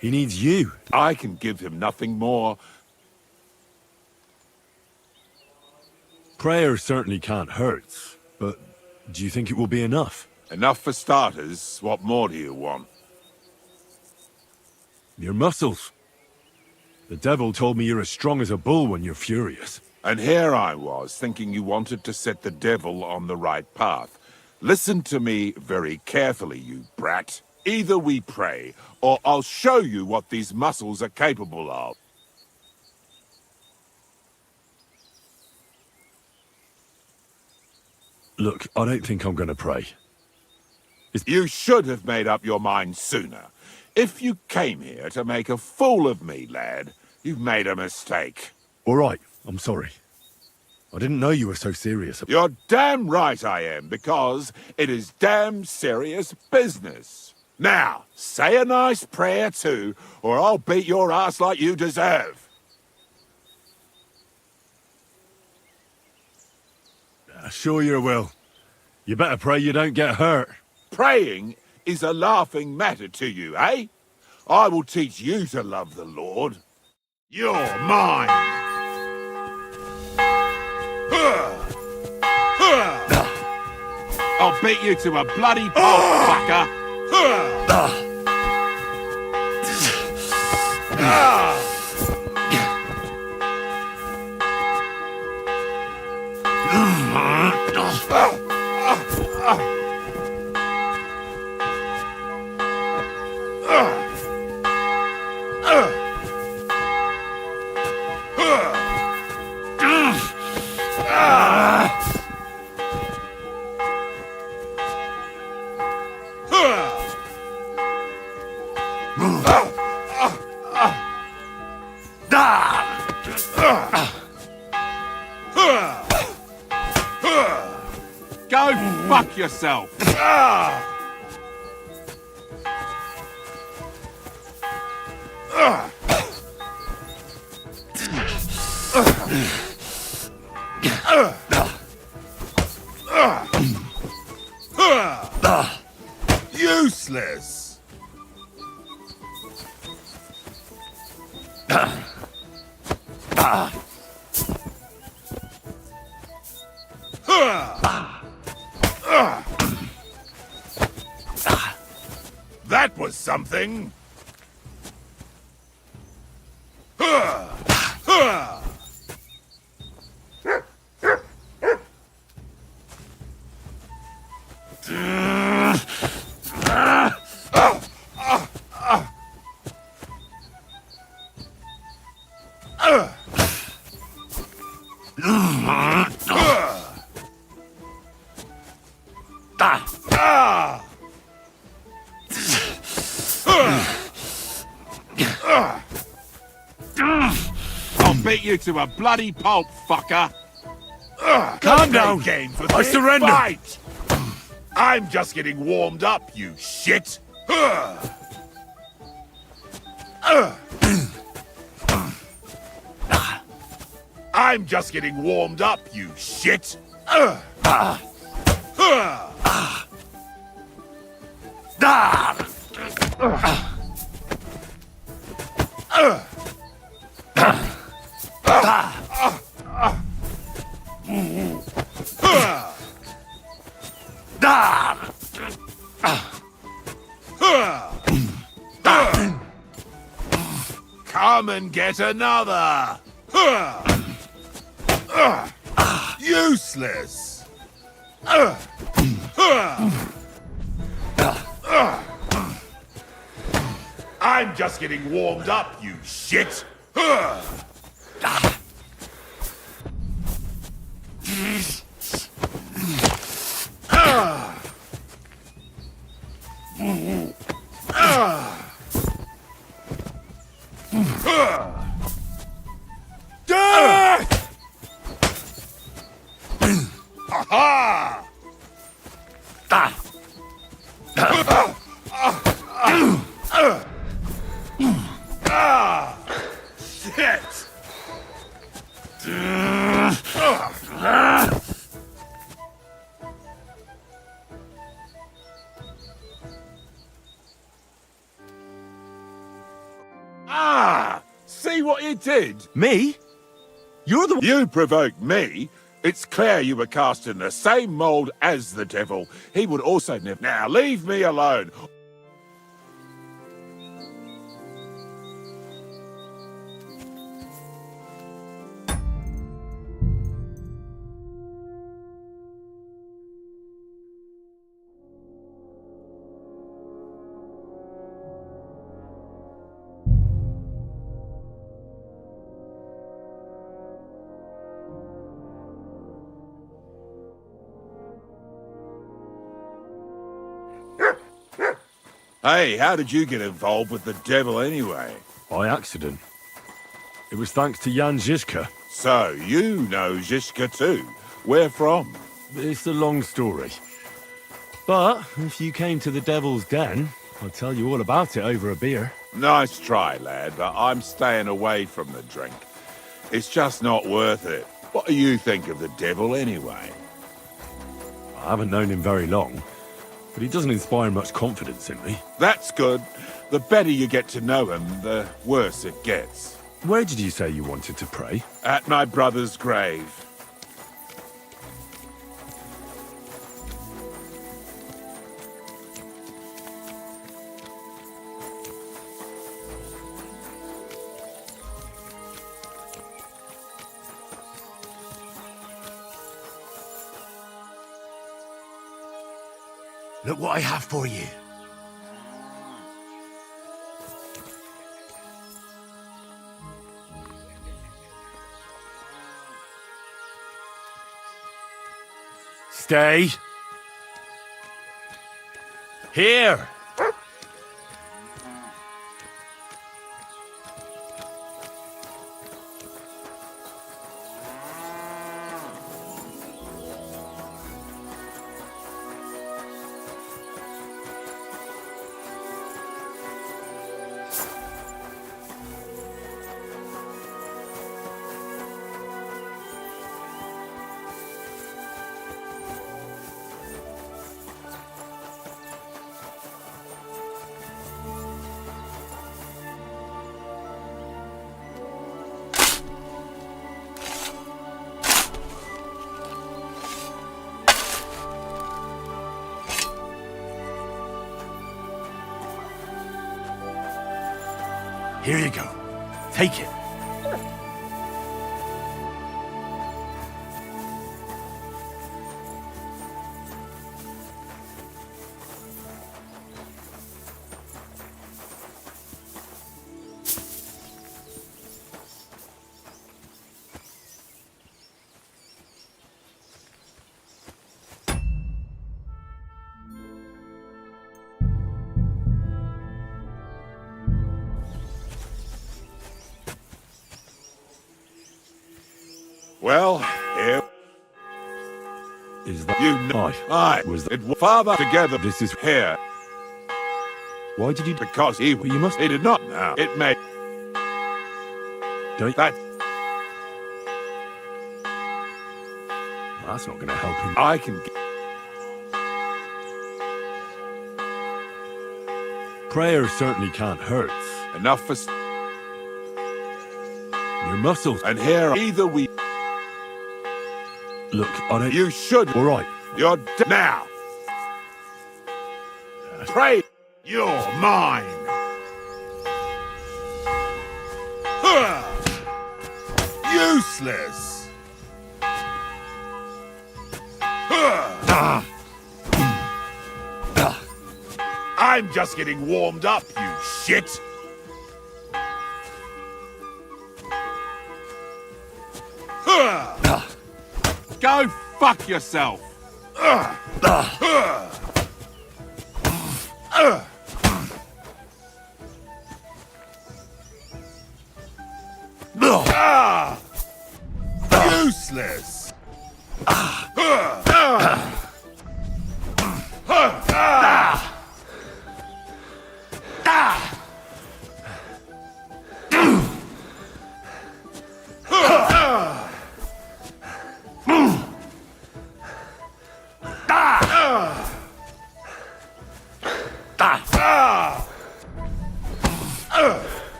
He needs you. I can give him nothing more. Prayer certainly can't hurt, but do you think it will be enough? Enough for starters. What more do you want? Your muscles. The devil told me you're as strong as a bull when you're furious. And here I was, thinking you wanted to set the devil on the right path. Listen to me very carefully, you brat. Either we pray, or I'll show you what these muscles are capable of. Look, I don't think I'm going to pray. You should have made up your mind sooner. If you came here to make a fool of me, lad, you've made a mistake. All right, I'm sorry. I didn't know you were so serious. You're damn right I am, because it is damn serious business. Now, say a nice prayer too, or I'll beat your ass like you deserve. Sure you will. You better pray you don't get hurt. Praying is a laughing matter to you, eh? I will teach you to love the Lord. You're mine. I'll beat you to a bloody pulp, fucker. Go fuck yourself. Useless. That was something. I'll beat you to a bloody pulp, fucker. Calm down. I surrender. Fight. I'm just getting warmed up, you shit. I'm just getting warmed up, you shit. Come and get another. Useless. I'm just getting warmed up, you shit. Aha! Shit! See what you did? Me? You're the one. You provoked me. It's clear you were cast in the same mold as the devil. He would also never. Now leave me alone. Hey, how did you get involved with the devil anyway? By accident. It was thanks to Jan Žižka. So, you know Žižka too. Where from? It's a long story. But if you came to the Devil's Den, I'll tell you all about it over a beer. Nice try, lad, but I'm staying away from the drink. It's just not worth it. What do you think of the devil, anyway? I haven't known him very long, but he doesn't inspire much confidence in me. That's good. The better you get to know him, the worse it gets. Where did you say you wanted to pray? At my brother's grave. Look what I have for you. Stay. Here. Here you go. Take it. Well, here... Is that... You know... Was it father together... This is... Here. Why did you... Because he... Well, you must... He did not now. It may... Don't... That... That's not going to help him. I can... Prayer certainly can't hurt. Enough for... Your muscles. And here, either we... Look, I don't... You should... All right. You're now. Pray. You're mine. Useless. I'm just getting warmed up, you shit. Go fuck yourself. Useless.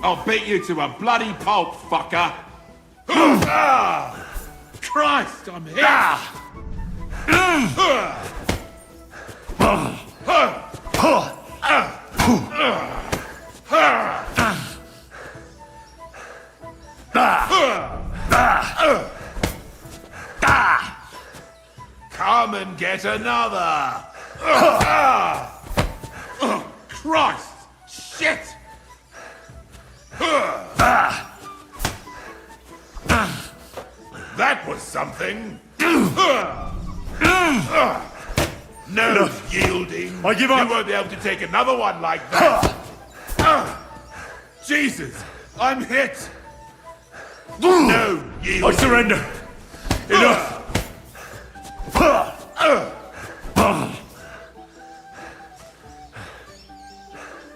I'll beat you to a bloody pulp, fucker! Christ, I'm here! Come and get another! Christ! Shit! That was something! No yielding! I give up! You won't be able to take another one like that! Jesus! I'm hit! No yielding! I surrender! Enough!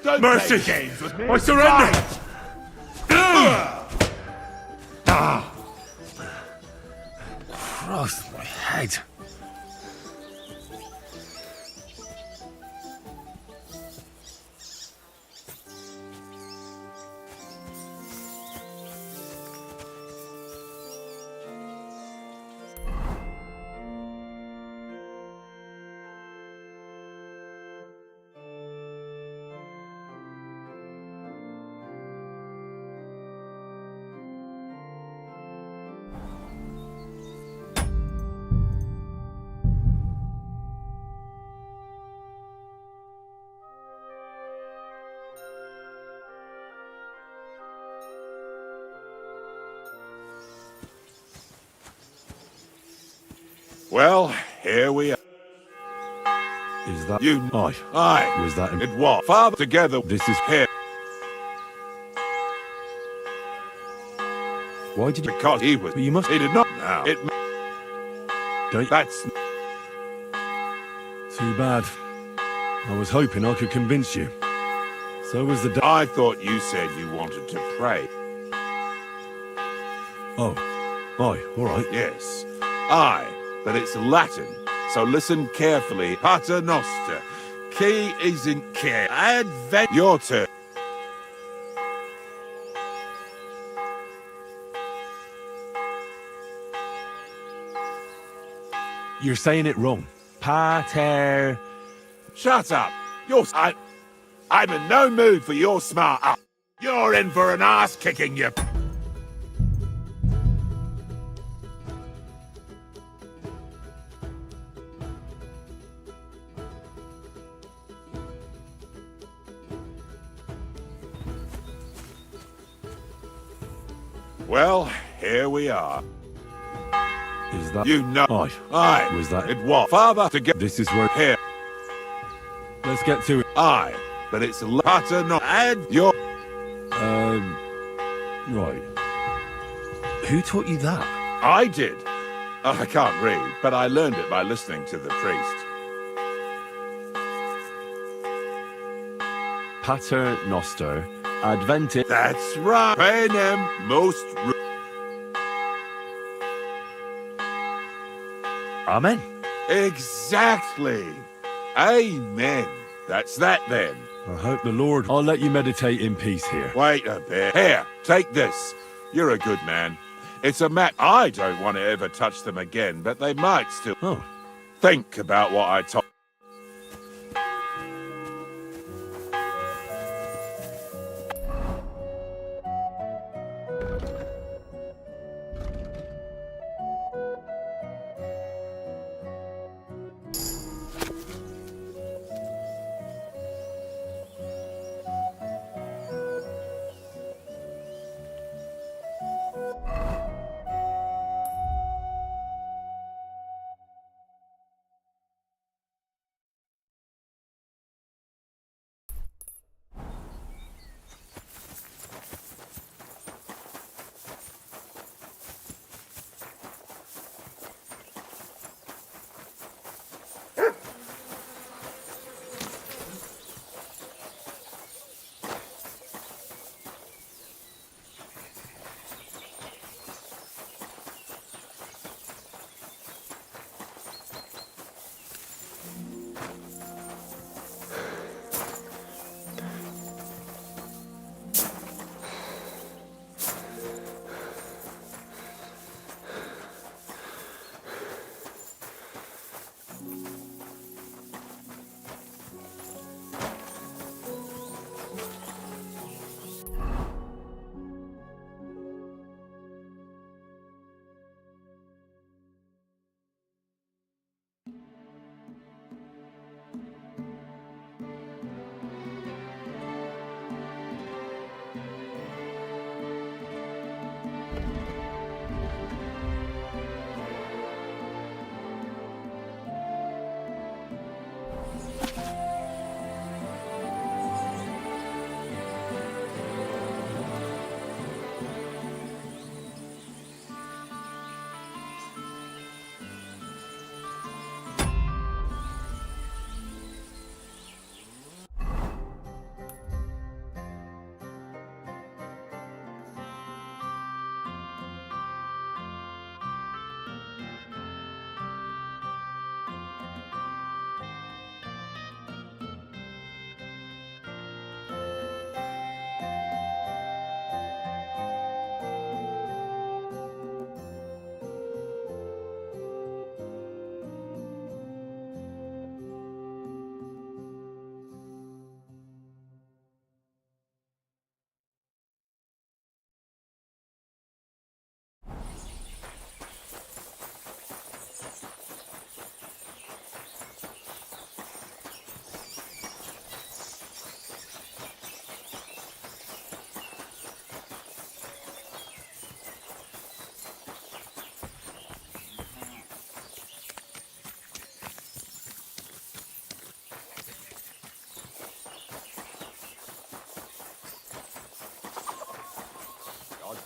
Don't Mercy! play games with me. I surrender! Cross my head. Well, here we are. Is that You? Aye. Was that It was. Father together. This is here. Why did you? Because he was. But you must. He did not. Now. It. Don't. That's. Too bad. I was hoping I could convince you. So was the. I thought you said you wanted to pray. Oh. Aye. All right. Yes. Aye. But it's Latin, so listen carefully. Pater noster. Key isn't care. Advent. Your turn. You're saying it wrong. Pater. Shut up. I'm in no mood for your smart up. You're in for an ass kicking, you. Well, here we are. Is that you know? Aye. Aye. Was that it? Was Father to get? This is where here. Let's get to it. Aye, but it's Pater not add your. Right. Who taught you that? I did. I can't read, but I learned it by listening to the priest. Pater noster adventis. That's right. Panem most. Amen. Exactly. Amen. That's that then. I hope the Lord. I'll let you meditate in peace here. Wait a bit. Here, take this. You're a good man. It's a map. I don't want to ever touch them again, but they might still. Oh. Think about what I told.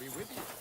be with you.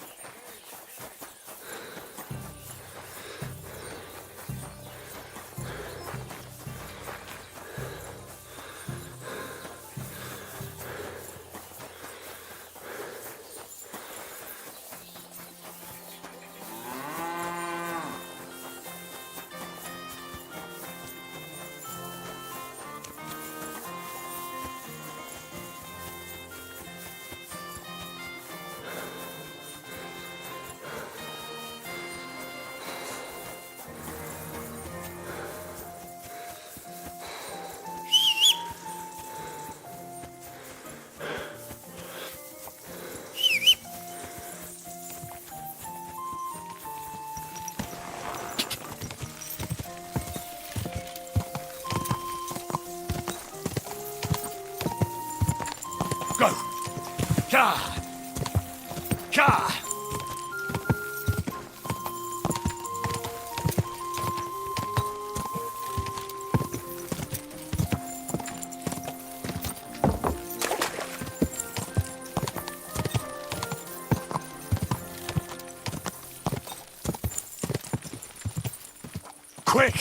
Go! Ka! Ka! Quick!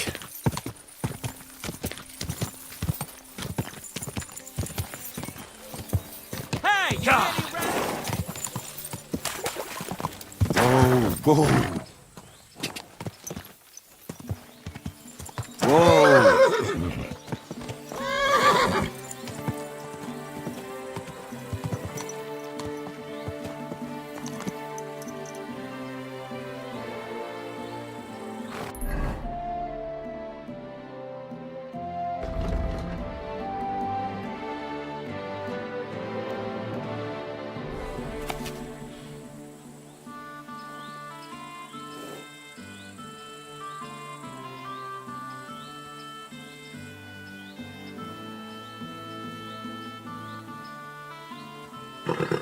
Hey, you Yeah. Whoa. Whoa.